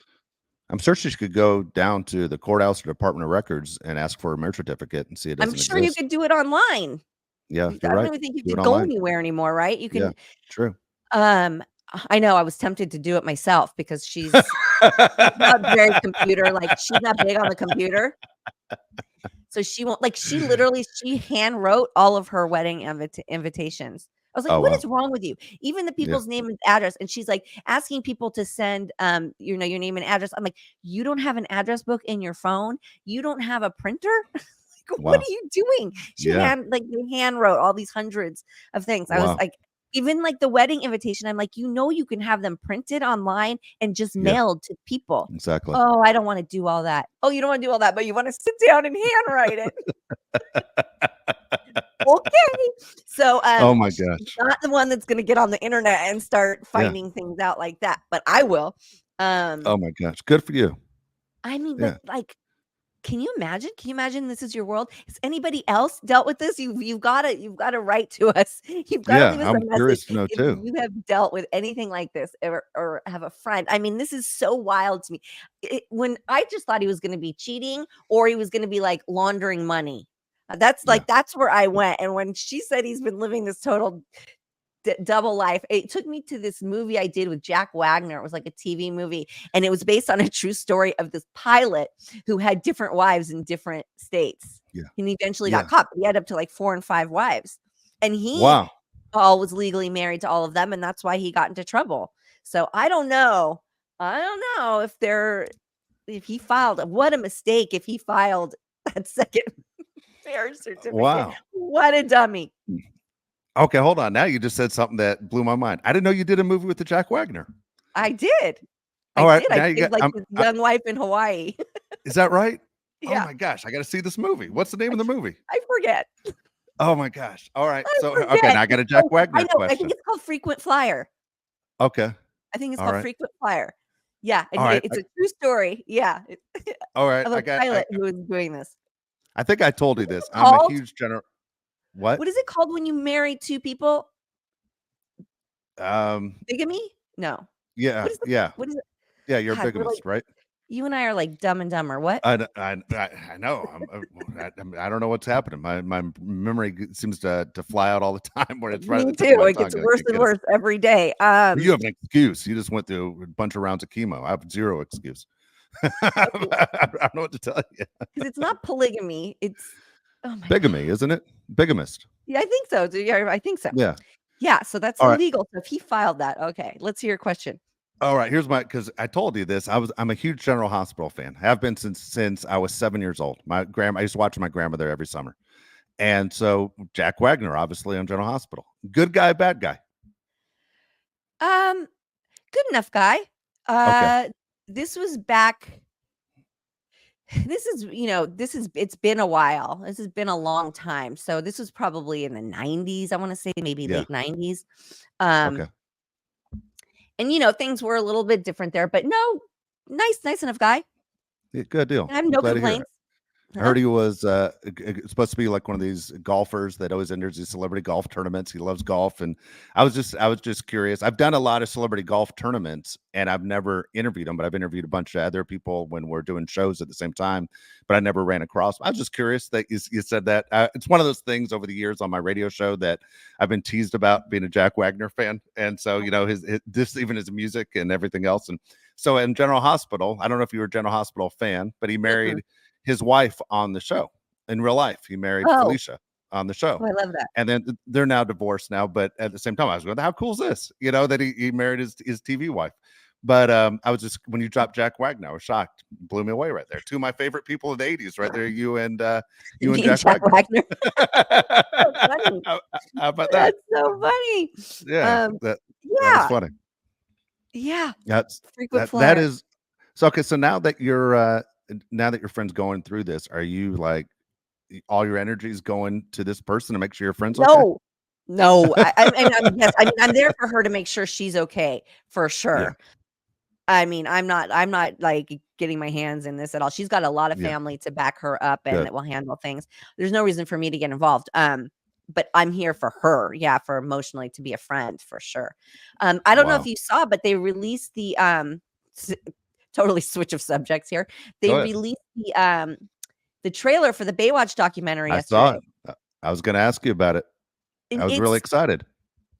I'm sure she could go down to the courthouse or Department of Records and ask for a marriage certificate and see it I'm doesn't sure you exist. could do it online. Yeah, I you're don't right. even think you have Do to it go online. anywhere anymore, right? You Yeah, can true. um I know, I was tempted to do it myself because she's not very computer, like, she's not big on the computer. So she won't like, she hand wrote all of her wedding invitations. I was like, Oh, "What wow. is wrong with you?" Even the Yeah. people's name and address, and she's, like, asking people to send, your name and address. I'm like, "You don't have an address book in your phone? You don't have a printer? Like, what Wow. are you doing?" Yeah. They hand wrote all these hundreds of things. I was Wow. like even, like, the wedding invitation, I'm like, you can have them printed online and just Yeah. mailed to people." Exactly. "Oh, I don't wanna do all that." "Oh, you don't wanna do all that, but you wanna sit down and handwrite it." Okay. So, Oh my she's gosh. not the one that's gonna get on the internet and start Yeah. finding things out like that, but I will. Um, Oh my gosh. Good for you. I mean, but, Yeah. like, can you imagine? Can you imagine this is your world? Has anybody else dealt with this? You've gotta write to us. You've gotta Yeah. leave us a I'm message curious to know if too. you have dealt with anything like this or have a friend. I mean, this is so wild to me. When I just thought he was gonna be cheating or he was gonna be, like, laundering money. Yeah. That's where I went, and when she said he's been living this total double life. It took me to this movie I did with Jack Wagner. It was like a TV movie, and it was based on a true story of this pilot who had different wives in different states. Yeah. And he eventually got Yeah. caught, but he had up to like 4 and 5 wives. And he Wow. all was legally married to all of them, and that's why he got into trouble. So I don't know. I don't know if he filed what a mistake if he filed that second marriage certificate. Wow. What a dummy. Okay, hold on. Now you just said something that blew my mind. I didn't know you did a movie with the Jack Wagner. I did. I All right, did. I now you played, got. like, his young wife in Hawaii. Is that right? Oh Yeah. my gosh, I got to see this movie. What's the name I of the movie? I forget. Oh my gosh. All right. I So okay, forget. now I got a Jack Oh, I Wagner know. I think question. it's called Frequent Flyer. Okay. I think it's All called right. Frequent Flyer. Yeah, and All right. it's a true story. Yeah, All right. of a pilot who was doing this. I think I told you What is this. it I'm a called? huge general. What? What is it called when you marry 2 people? Um. Bigamy? No. Yeah. Yeah. What is it? Yeah. You're a God, we're like bigamist, right? you and I are like Dumb and Dumber. What? I know. I don't know what's happening. My memory seems to fly out all the time when it's right at Me the tip of too. my It gets tongue. I worse can't and get it. worse every day. You have an excuse. You just went through a bunch of rounds of chemo. I have zero excuse. I Okay, don't know what to tell you. 'cause it's not polygamy. It's oh my god. Bigamy, isn't it? Bigamist. Yeah, I think so. Yeah, I think so. Yeah. Yeah, so that's All right. illegal. So if he filed that, okay, let's hear your question. All right. Here's my because I told you this. I'm a huge General Hospital fan. Have been since I was 7 years old. I used to watch my grandmother every summer. And so Jack Wagner, obviously on General Hospital. Good guy, bad guy. Um, good enough guy. Okay. This was back it's been a while. This has been a long time. So this was probably in the 90s, I want to say maybe Yeah. late 90s. Okay. And things were a little bit different there, but no, nice enough guy. Yeah, good deal. I have I'm no glad to hear it. complaints. I Huh? heard he was supposed to be like one of these golfers that always enters these celebrity golf tournaments. He loves golf, and I was just curious. I've done a lot of celebrity golf tournaments, and I've never interviewed them, but I've interviewed a bunch of other people when we're doing shows at the same time. But I never ran across. I was just curious that you said that. It's one of those things over the years on my radio show that I've been teased about being a Jack Wagner fan, and so his this even his music and everything else, and so in General Hospital. I don't know if you were a General Hospital fan, but he Mm-mm. married his wife on the show in real life. He married Oh, Felicia on the show. I love that. And then they're now divorced now, but at the same time, I was going, how cool is this? That he married his TV wife. But I was just when you dropped Jack Wagner, I was shocked. Blew me away right there. Two of my favorite people of the 80s, right there. You and Me and Jack Jack Wagner. Wagner. So funny. How about that? That's so funny. Yeah, that was Yeah, funny. yeah. That's Frequent that flyer. is so okay. So now that your friend's going through this, are you like all your energy is going to this person to make sure your friend's okay? No, no. I mean, I'm there for her to make sure she's okay for Yeah, sure. I mean, I'm not like getting my hands in this at all. She's got a lot of yeah, family to back her up and good. that will handle things. There's no reason for me to get involved. But I'm here for her. Yeah, for emotionally to be a friend for sure. I don't know if Wow. you saw, but they released s- totally switch of subjects here. They Go ahead. released the trailer for the Baywatch documentary I saw yesterday. it. I was going to ask you about it. And I was really excited.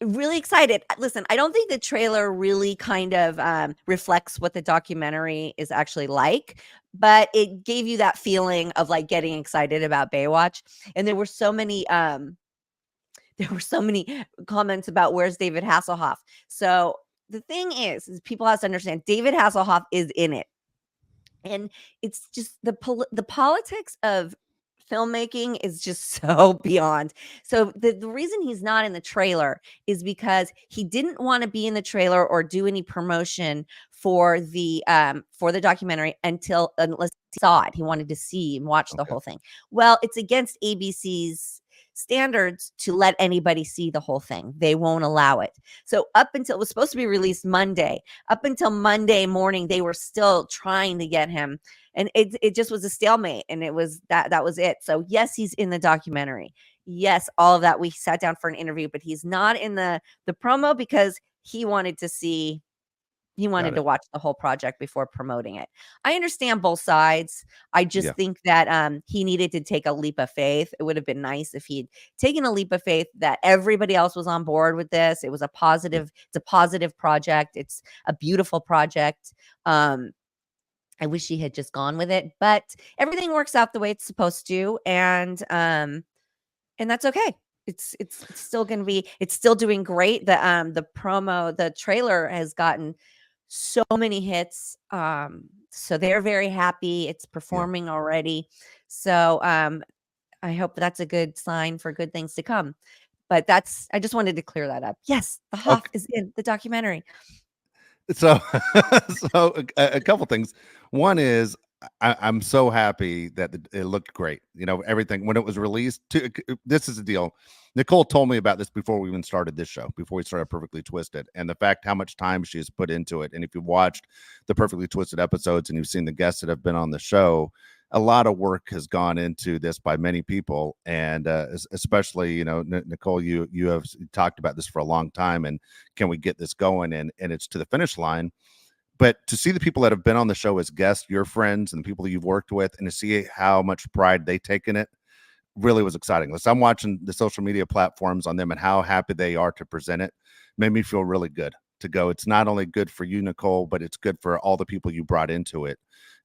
Really excited. Listen, I don't think the trailer really kind of reflects what the documentary is actually like, but it gave you that feeling of like getting excited about Baywatch. And there were so many comments about where's David Hasselhoff. So the thing is people have to understand David Hasselhoff is in it. And it's just the politics of filmmaking is just so beyond. So the reason he's not in the trailer is because he didn't want to be in the trailer or do any promotion for the documentary unless he saw it. He wanted to see and watch the Okay. whole thing. Well, it's against ABC's standards to let anybody see the whole thing. They won't allow it. So up until it was supposed to be released Monday, up until Monday morning, they were still trying to get him, and it just was a stalemate, and it was that was it. So yes, he's in the documentary. Yes, all of that. We sat down for an interview, but he's not in the promo because he wanted to see he Got wanted to it. watch the whole project before promoting it. I understand both sides. I just Yeah. think that he needed to take a leap of faith. It would have been nice if he'd taken a leap of faith that everybody else was on board with this. It was Yeah. it's a positive project. It's a beautiful project. I wish he had just gone with it, but everything works out the way it's supposed to, and that's okay. It's still gonna be it's still doing great. The trailer has gotten so many hits. So they're very happy. It's Yeah. performing already. So I hope that's a good sign for good things to come. But I just wanted to clear that up. Yes, the Hoff Okay. is in the documentary. So, so a couple things. One is I'm so happy that it looked great. You know, everything when it was released. This is the deal. Nicole told me about this before we even started this show, before we started Perfectly Twisted, and the fact how much time she has put into it. And if you've watched the Perfectly Twisted episodes and you've seen the guests that have been on the show, a lot of work has gone into this by many people, and especially Nicole, you have talked about this for a long time, and can we get this going, and it's to the finish line. But to see the people that have been on the show as guests, your friends and the people that you've worked with, and to see how much pride they take in it really was exciting. As I'm watching the social media platforms on them and how happy they are to present it, made me feel really good to go. It's not only good for you, Nicole, but it's good for all the people you brought into it.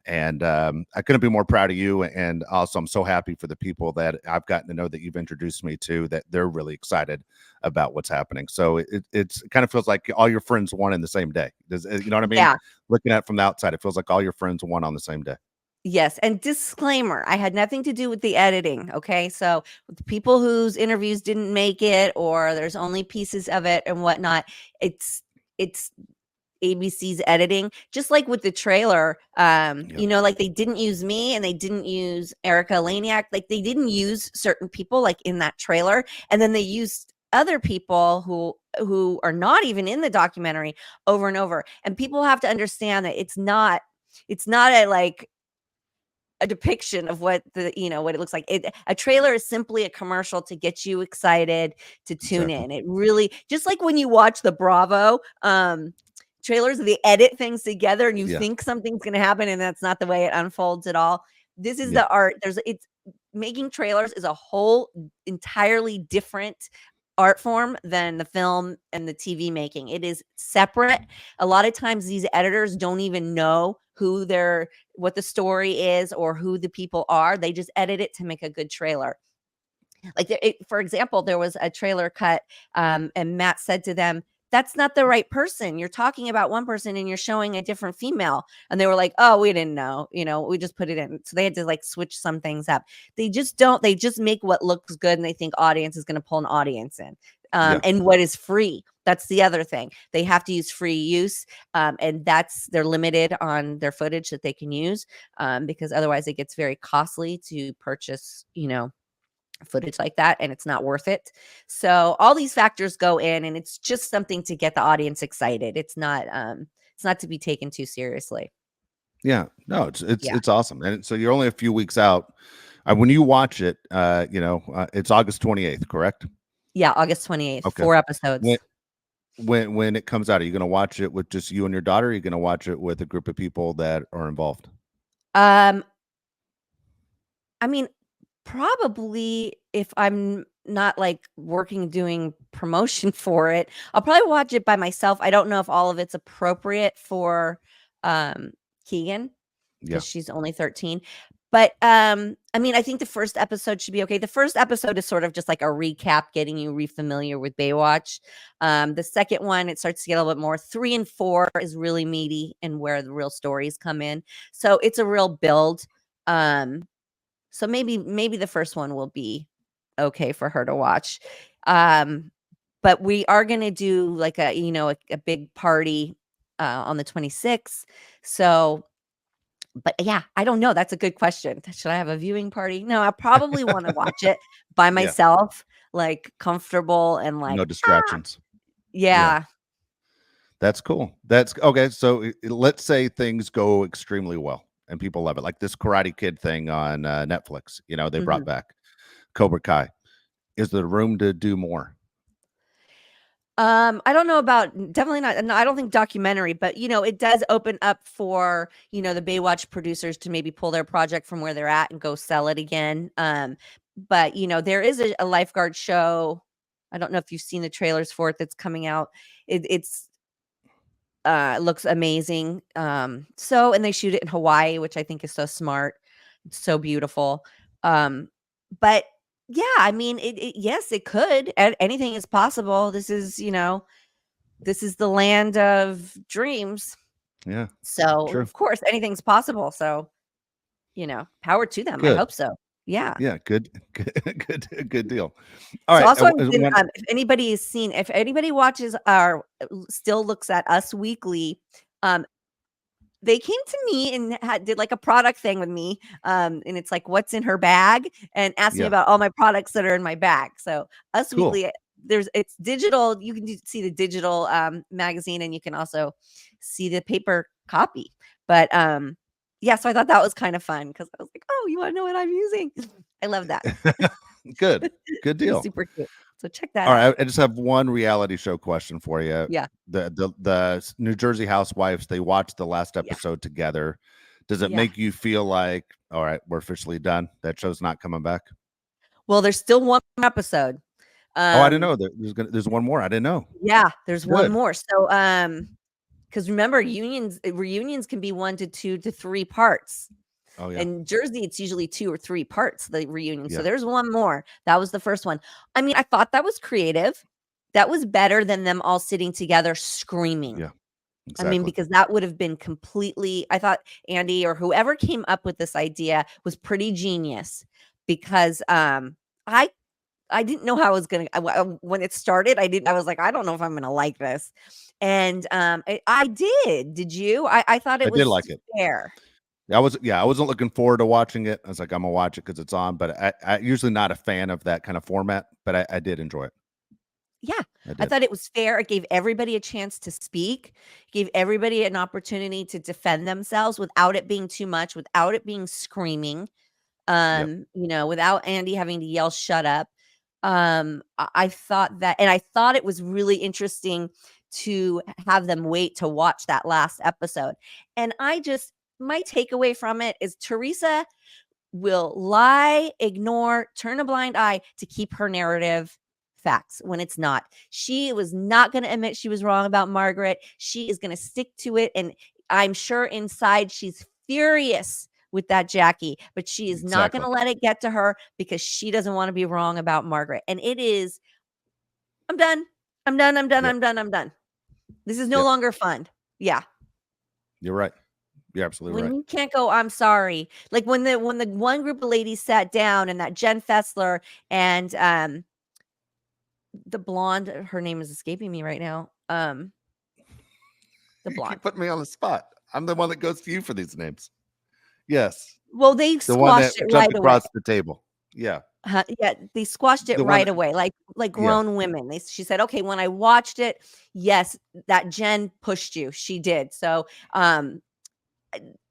And I couldn't be more proud of you. And also, I'm so happy for the people that I've gotten to know that you've introduced me to, that they're really excited about what's happening. So it kind of feels like all your friends won in the same day. You know what I mean? Yeah. Looking at it from the outside, it feels like all your friends won on the same day. Yes, and disclaimer, I had nothing to do with the editing, okay? So, with the people whose interviews didn't make it or there's only pieces of it and whatnot, it's ABC's editing. Just like with the trailer, Yep. like they didn't use me and they didn't use Erica Laniak, like they didn't use certain people like in that trailer, and then they used other people who are not even in the documentary over and over. And people have to understand that it's not a like a depiction of what what it looks like. A trailer is simply a commercial to get you excited to tune Exactly. in. It really just like when you watch the Bravo trailers, they edit things together and you Yeah. think something's going to happen and that's not the way it unfolds at all. This is Yeah. the art. It's making trailers is a whole entirely different art form than the film and the TV making. It is separate. A lot of times these editors don't even know what the story is or who the people are. They just edit it to make a good trailer. Like, for example, there was a trailer cut, and Matt said to them, "That's not the right person. You're talking about one person and you're showing a different female." And they were like, "Oh, we didn't know. We just put it in." So they had to like switch some things up. They just don't. They just make what looks good, and they think audience is going to pull an audience in. Yeah. And what is free? That's the other thing. They have to use free use, and they're limited on their footage that they can use, because otherwise it gets very costly to purchase. Footage like that, and it's not worth it. So all these factors go in, and it's just something to get the audience excited. It's not to be taken too seriously. Yeah, no, it's Yeah. it's awesome, and so you're only a few weeks out. When you watch it, it's August 28th, correct? Yeah, August 28th, Okay. 4 episodes. When when it comes out, are you going to watch it with just you and your daughter? Or are you going to watch it with a group of people that are involved? Um, I mean, probably if I'm not like working doing promotion for it, I'll probably watch it by myself. I don't know if all of it's appropriate for Keegan Yeah. because she's only 13. But I mean, I think the first episode should be okay. The first episode is sort of just like a recap, getting you refamiliar with Baywatch. The second one, it starts to get a little bit more. 3 and 4 is really meaty and where the real stories come in. So it's a real build. So maybe the first one will be okay for her to watch. But we are gonna do like a big party on the 26th. So but yeah, I don't know. That's a good question. Should I have a viewing party? No, I probably want to watch it by Yeah. myself, like comfortable and No like, distractions. Yeah. yeah. That's cool. That's okay. So let's say things go extremely well and people love it, like this Karate Kid thing on Netflix. They brought Mhm. back Cobra Kai. Is there room to do more? I don't know about definitely not. No, I don't think documentary, but it does open up for the Baywatch producers to maybe pull their project from where they're at and go sell it again. But there is a lifeguard show. I don't know if you've seen the trailers for it that's coming out. It's looks amazing. And they shoot it in Hawaii, which I think is so smart. It's so beautiful. But yeah, I mean, yes, it could. Anything is possible. This is the land of dreams. Yeah. So True. of course anything's possible. So, power to them. I Good. hope so. Yeah. Yeah. Good. Good deal. All So right. also, One. if anybody watches or still looks at Us Weekly, they came to me and did like a product thing with me. And it's like, what's in her bag, and asked me Yeah. about all my products that are in my bag. So Us Cool. Weekly, it's digital. You can see the digital magazine, and you can also see the paper copy. But yeah, so I thought that was kind of fun because I was like, oh, you want to know what I'm using? I love that. Good. Good It was deal. super cute. So check that All out. right. I just have one reality show question for you. Yeah. The New Jersey Housewives, they watched the last Yeah. episode together. Does it Yeah. make you feel like, all right, we're officially done? That show's not coming back? Well, there's still one episode. Oh, I didn't know there's one more. I didn't know. Yeah, there's one Good. more. So because remember, reunions can be 1 to 2 to 3 parts. Oh yeah. In Jersey, it's usually 2 or 3 parts, the reunion. So Yeah. there's one more. That was the first one. I mean, I thought that was creative. That was better than them all sitting together screaming. Yeah. I mean, Exactly. because that would have been completely, I thought Andy or whoever came up with this idea was pretty genius because I didn't know how I was gonna when it started. I was like, I don't know if I'm gonna like this, and I did. Did you? I thought I it did was like it. fair. I wasn't looking forward to watching it. I was like, I'm gonna watch it because it's on, but I usually not a fan of that kind of format, but I did enjoy it. Yeah, I I did. thought it was fair. It gave everybody a chance to speak, gave everybody an opportunity to defend themselves without it being too much, without it being screaming. Yep. Without Andy having to yell, "Shut up." I thought that, and I thought it was really interesting to have them wait to watch that last episode. And my takeaway from it is Teresa will lie, ignore, turn a blind eye to keep her narrative facts when it's not. She was not going to admit she was wrong about Margaret. She is going to stick to it. And I'm sure inside she's furious with that Jackie, but she is not going Exactly. to let it get to her because she doesn't want to be wrong about Margaret. And it is, I'm done. I'm done. I'm done. Yep. I'm done. I'm done. This is no Yep. longer fun. Yeah. You're right. You're absolutely When right. you can't go, I'm sorry. Like when the one group of ladies sat down and that Jen Fessler and the blonde, her name is escaping me right now. The You keep blonde. putting me on the spot. I'm the one that goes to you for these names. Yes. Well, they The one that squashed it jumped right away. across the table. Yeah. Yeah, they squashed it The one right that, away, like yeah. grown women. She said, "Okay, when I watched it, yes, that Jen pushed you. She did." So, and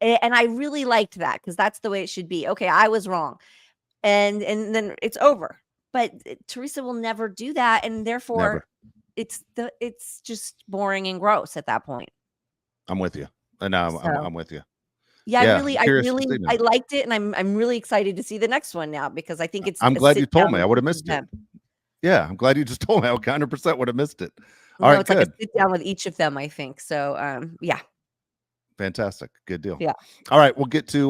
I really liked that because that's the way it should be. Okay, I was wrong, and then it's over. But Teresa will never do that, and therefore, Never. it's just boring and gross at that point. I'm with you. And I'm So with you. Yeah, Yeah, I'm curious to see I now. liked it, and I'm really excited to see the next one now because I think it's I'm a glad you sit told down me. I with would have each of missed it. them. Yeah, I'm glad you just told me. I 100% would have missed it. All No, right, it's like a good. sit down with each of them, I think. So, yeah, Fantastic. Good deal. yeah. All right, we'll get to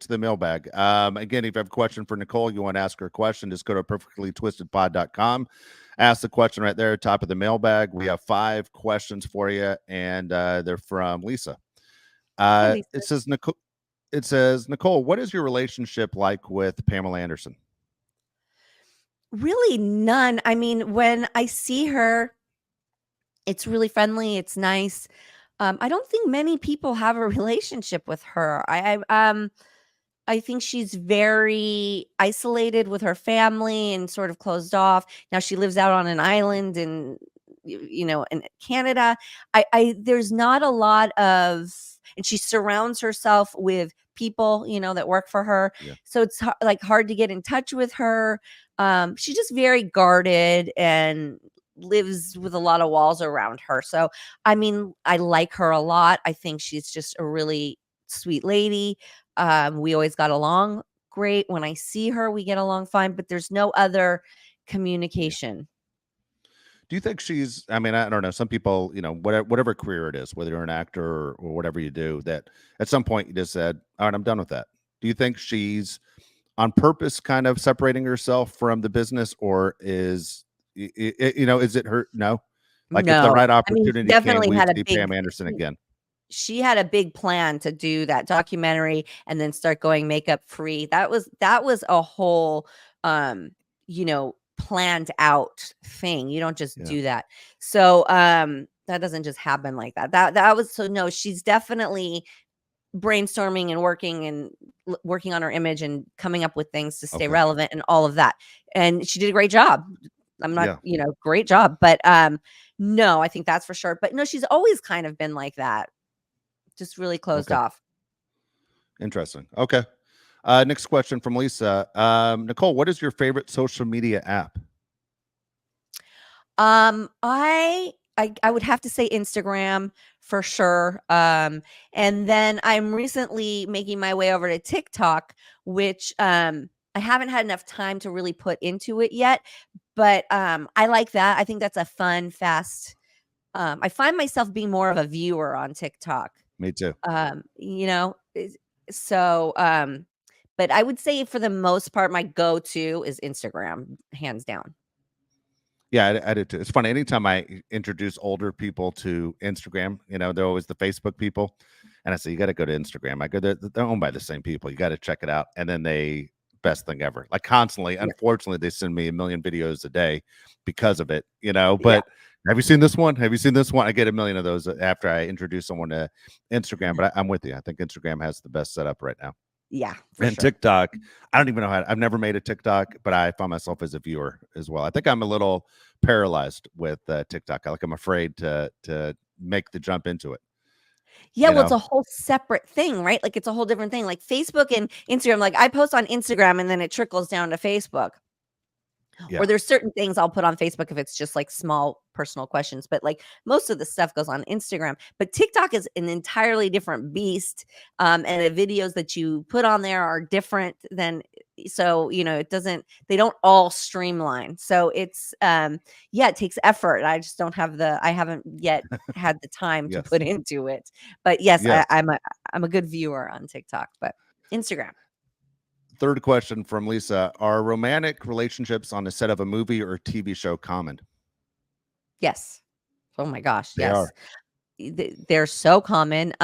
the mailbag. Again, if you have a question for Nicole, you want to ask her a question, just go to perfectlytwistedpod.com. Ask the question right there, top of the mailbag. We have 5 questions for you, and they're from Lisa. Hey, Lisa. It says, Nicole, what is your relationship like with Pamela Anderson? Really none. I mean, when I see her, it's really friendly, it's nice. I don't think many people have a relationship with her. I think she's very isolated with her family and sort of closed off. Now she lives out on an island in in Canada. I there's not a lot of, and she surrounds herself with people, that work for her. Yeah. So it's like hard to get in touch with her. She's just very guarded and lives with a lot of walls around her. So I mean, I like her a lot. I think she's just a really sweet lady. We always got along great. When I see her, we get along fine, but there's no other Yeah. communication. Do you think she's, I mean, I don't know, some people, whatever career it is, whether you're an actor or whatever you do, that at some point you just said, all right, I'm done with that. Do you think she's on purpose kind of separating herself from the business, or is it her? No. Like if the No. right I mean, opportunity came, we see Pam Anderson again. she had a big plan to do that documentary and then start going makeup free. That was a whole planned out thing. You don't just Yeah. do that. So that doesn't just happen like that. That was, so no, she's definitely brainstorming and working on her image and coming up with things to stay Okay. relevant and all of that. And she did a great job. I'm not, Yeah. great job, but no, I think that's for sure. But no, she's always kind of been like that, just really closed Okay. off. Interesting. Okay. Next question from Lisa. Nicole, what is your favorite social media app? I would have to say Instagram for sure. And then I'm recently making my way over to TikTok, which I haven't had enough time to really put into it yet, but I like that. I think that's a fun, fast. I find myself being more of a viewer on TikTok. Me too. Um, you know, is- so but I would say for the most part, my go-to is Instagram, hands down. Yeah, I do too. It's funny. Anytime I introduce older people to Instagram, they're always the Facebook people. And I say, you got to go to Instagram. I go, they're owned by the same people. You got to check it out. And then best thing ever. Like constantly, Yeah. unfortunately, they send me a million videos a day because of it, Yeah. but have you seen this one? Have you seen this one? I get a million of those after I introduce someone to Instagram, but I'm with you. I think Instagram has the best setup right now. Yeah, for And sure. TikTok, I don't even know I've never made a TikTok, but I found myself as a viewer as well. I think I'm a little paralyzed with TikTok. I'm afraid to make the jump into it. Yeah, well, it's a whole separate thing, right? Like, it's a whole different thing. Like, Facebook and Instagram, like, I post on Instagram and then it trickles down to Facebook. Or Yeah, there's certain things I'll put on Facebook if it's just, like, small personal questions, but, like, most of the stuff goes on Instagram. But TikTok is an entirely different beast, and the videos that you put on there are different than, so, it doesn't, they don't all streamline. So it's, yeah, it takes effort. I haven't yet had the time to yes, put into it. But yes, yes. I'm a good viewer on TikTok, but Instagram. Third question from Lisa: are romantic relationships on the set of a movie or TV show common? Yes. Oh my gosh, They yes. are. They're so common.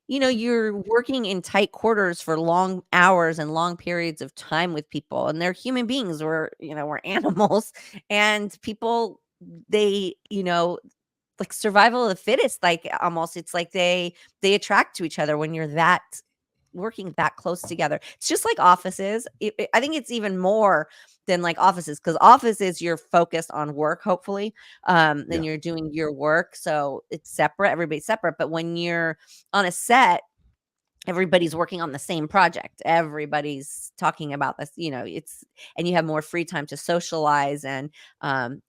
You're working in tight quarters for long hours and long periods of time with people, and they're human beings. We're animals, and people, they, like survival of the fittest, like almost, it's like they attract to each other when you're that working that close together. It's just like offices. I think it's even more than like offices, because offices, you're focused on work, hopefully, Yeah, and you're doing your work, so it's separate. Everybody's separate. But when you're on a set, everybody's working on the same project. Everybody's talking about this. And you have more free time to socialize, and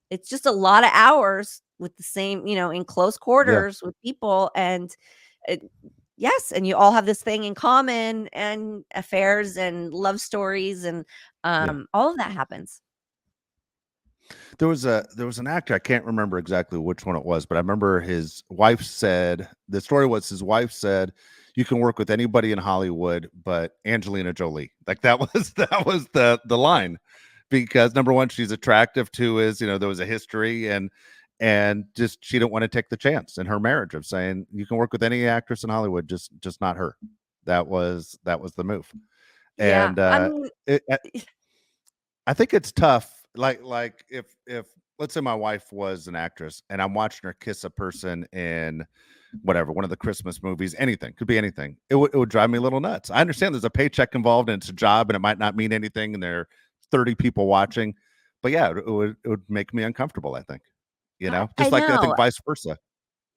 it's just a lot of hours with the same, in close yeah, quarters with people, and Yes, and you all have this thing in common, and affairs and love stories, and Yeah. all of that happens. There was an actor, I can't remember exactly which one it was, but I remember his wife said, the story was his wife said, "You can work with anybody in Hollywood but Angelina Jolie." Like that was the line, because number one, she's attractive. Two is, there was a history, and just she didn't want to take the chance in her marriage of saying you can work with any actress in Hollywood, just not her. That was the move. Yeah, And I mean, it, I think it's tough. Like if let's say my wife was an actress and I'm watching her kiss a person in whatever, one of the Christmas movies, anything, could be anything. It would drive me a little nuts. I understand there's a paycheck involved and it's a job and it might not mean anything and there are 30 people watching. But yeah, it would make me uncomfortable, I think. I Just like I think know. vice versa.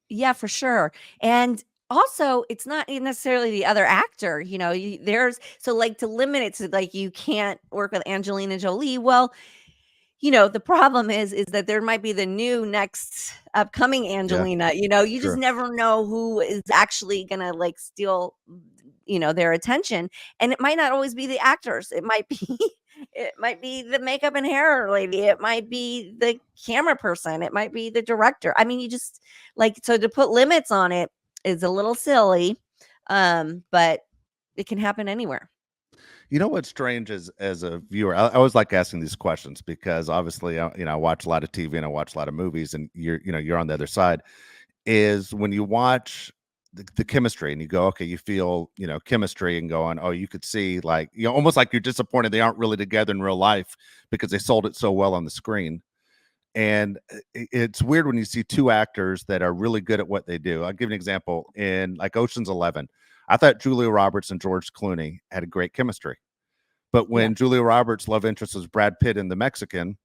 Yeah, for sure. And also, it's not necessarily the other actor, there's so like to limit it to like you can't work with Angelina Jolie. Well, the problem is that there might be the new next upcoming Yeah, Angelina, you just true. never know who is actually gonna like steal, their attention. And it might not always be the actors. It might be it might be the makeup and hair lady. It might be the camera person. It might be the director. I mean, you just like so to put limits on it is a little silly. But it can happen anywhere. You know what's strange as a viewer? I always like asking these questions because obviously, I watch a lot of TV and I watch a lot of movies, and you're on the other side. Is when you watch the chemistry and you go, okay, you feel chemistry and going, oh, you could see like almost like you're disappointed they aren't really together in real life because they sold it so well on the screen. And it's weird when you see two actors that are really good at what they do. I'll give you an example in like Ocean's 11. I thought Julia Roberts and George Clooney had a great chemistry. But Yeah. when Julia Roberts' love interest was Brad Pitt in The Mexican,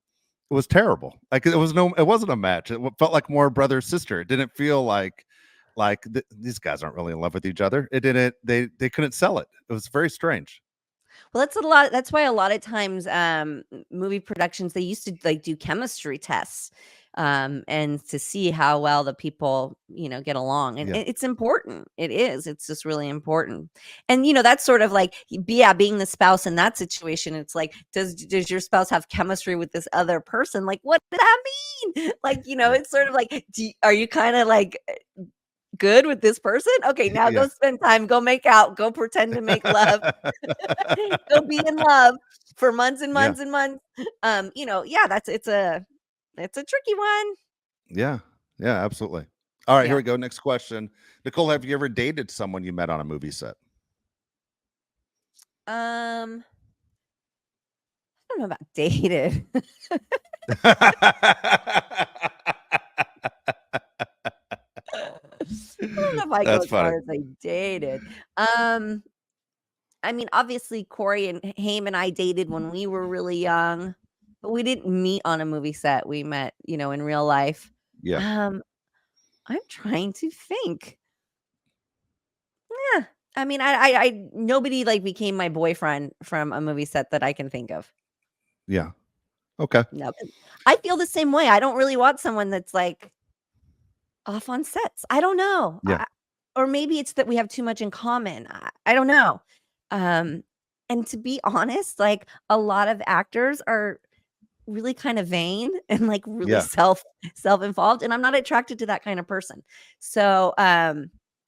it was terrible. Like it wasn't a match. It felt like more brother sister. It didn't feel like these guys aren't really in love with each other. It didn't. They couldn't sell it. It was very strange. Well, that's why a lot of times, movie productions, they used to, like, do chemistry tests, and to see how well the people, get along, and Yeah, it's important. It is. It's just really important. And, that's sort of like, yeah, being the spouse in that situation, it's like, does your spouse have chemistry with this other person? Like, what does that mean? Like, yeah, it's sort of like, are you kinda, like, good with this person? Okay, now yeah. go spend time, go make out, go pretend to make love. Go be in love for months and Yeah, months and months. Yeah, it's a tricky one. yeah, yeah. Absolutely. All right, here Yeah. we go. Next question, Nicole. Have you ever dated someone you met on a movie set? I don't know about dated. I don't know if I go That's as funny. far as I dated. Um, I mean, obviously Corey and Haim and I dated when we were really young, but we didn't meet on a movie set. We met, in real life. Yeah, Um, I'm trying to think. Yeah. I mean, I nobody like became my boyfriend from a movie set that I can think of. yeah. Okay. No, 'cause I feel the same way. I don't really want someone that's like off on sets. I don't know. Yeah, Or maybe it's that we have too much in common. I don't know. Um, and to be honest, like a lot of actors are really kind of vain and like really yeah. self-involved, and I'm not attracted to that kind of person. So,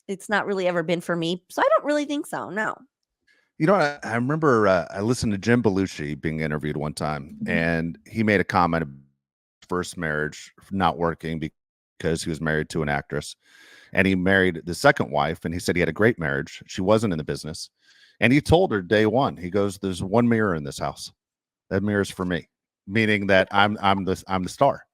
it's not really ever been for me. So I don't really think so. No. I remember I listened to Jim Belushi being interviewed one time, and he made a comment about his first marriage not working because he was married to an actress, and he married the second wife, and he said he had a great marriage. She wasn't in the business, and he told her day one, he goes, "There's one mirror in this house. That mirror's for me," meaning that I'm the star.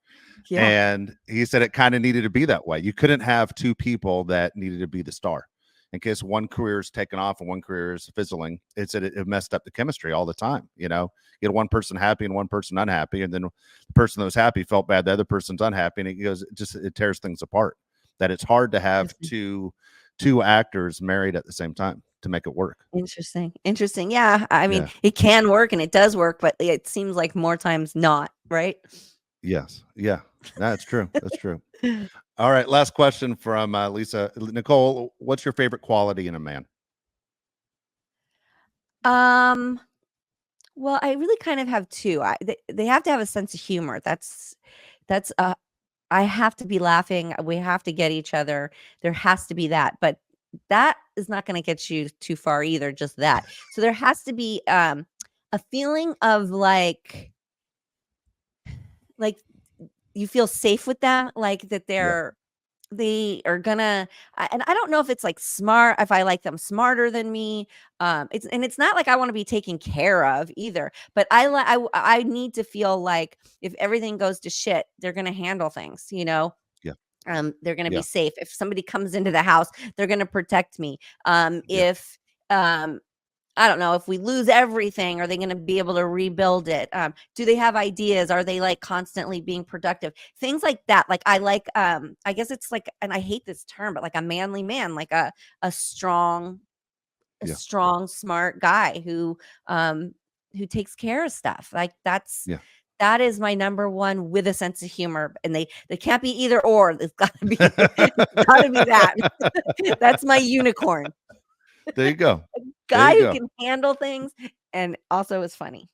Yeah. And he said it kind of needed to be that way. You couldn't have two people that needed to be the star. In case one career is taken off and one career is fizzling, it said it messed up the chemistry all the time. You had one person happy and one person unhappy, and then the person that was happy felt bad. The other person's unhappy, and it tears things apart. That it's hard to have Interesting. two actors married at the same time to make it work. Interesting. Interesting. Yeah. I mean, Yeah. it can work and it does work, but it seems like more times not, right? Yes. Yeah. That's true. That's true. All right. Last question from Lisa. Nicole, what's your favorite quality in a man? Well, I really kind of have two. They have to have a sense of humor. That's I have to be laughing. We have to get each other. There has to be that. But that is not going to get you too far either, just that. So there has to be a feeling of like you feel safe with them, like that Yeah. they are gonna and I don't know if it's like smart, if I like them smarter than me. It's not like I want to be taken care of either, but I need to feel like if everything goes to shit, they're gonna handle things, Yeah. they're gonna be Yeah. safe. If somebody comes into the house, they're gonna protect me. Yeah. If I don't know if we lose everything, are they going to be able to rebuild it? Do they have ideas? Are they like constantly being productive? Things like that. Like I like, I guess it's like, and I hate this term, but like a manly man, like a strong, Yeah. smart guy who takes care of stuff. Like Yeah. that is my number one with a sense of humor. And they can't be either or. It's got to be, it's got to be that. That's my unicorn. There you go. There Guy you who go. can handle things and also is funny.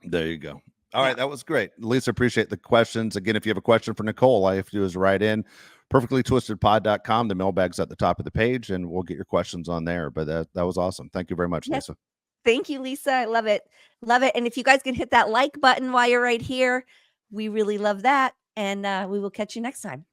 There you go. All Yeah. right, that was great. Lisa, appreciate the questions. Again, if you have a question for Nicole, all you have to do is write in perfectlytwistedpod.com. The mailbag's at the top of the page, and we'll get your questions on there. But that was awesome. Thank you very much, Yes. Lisa. Thank you, Lisa. I love it. Love it. And if you guys can hit that like button while you're right here, we really love that. And we will catch you next time.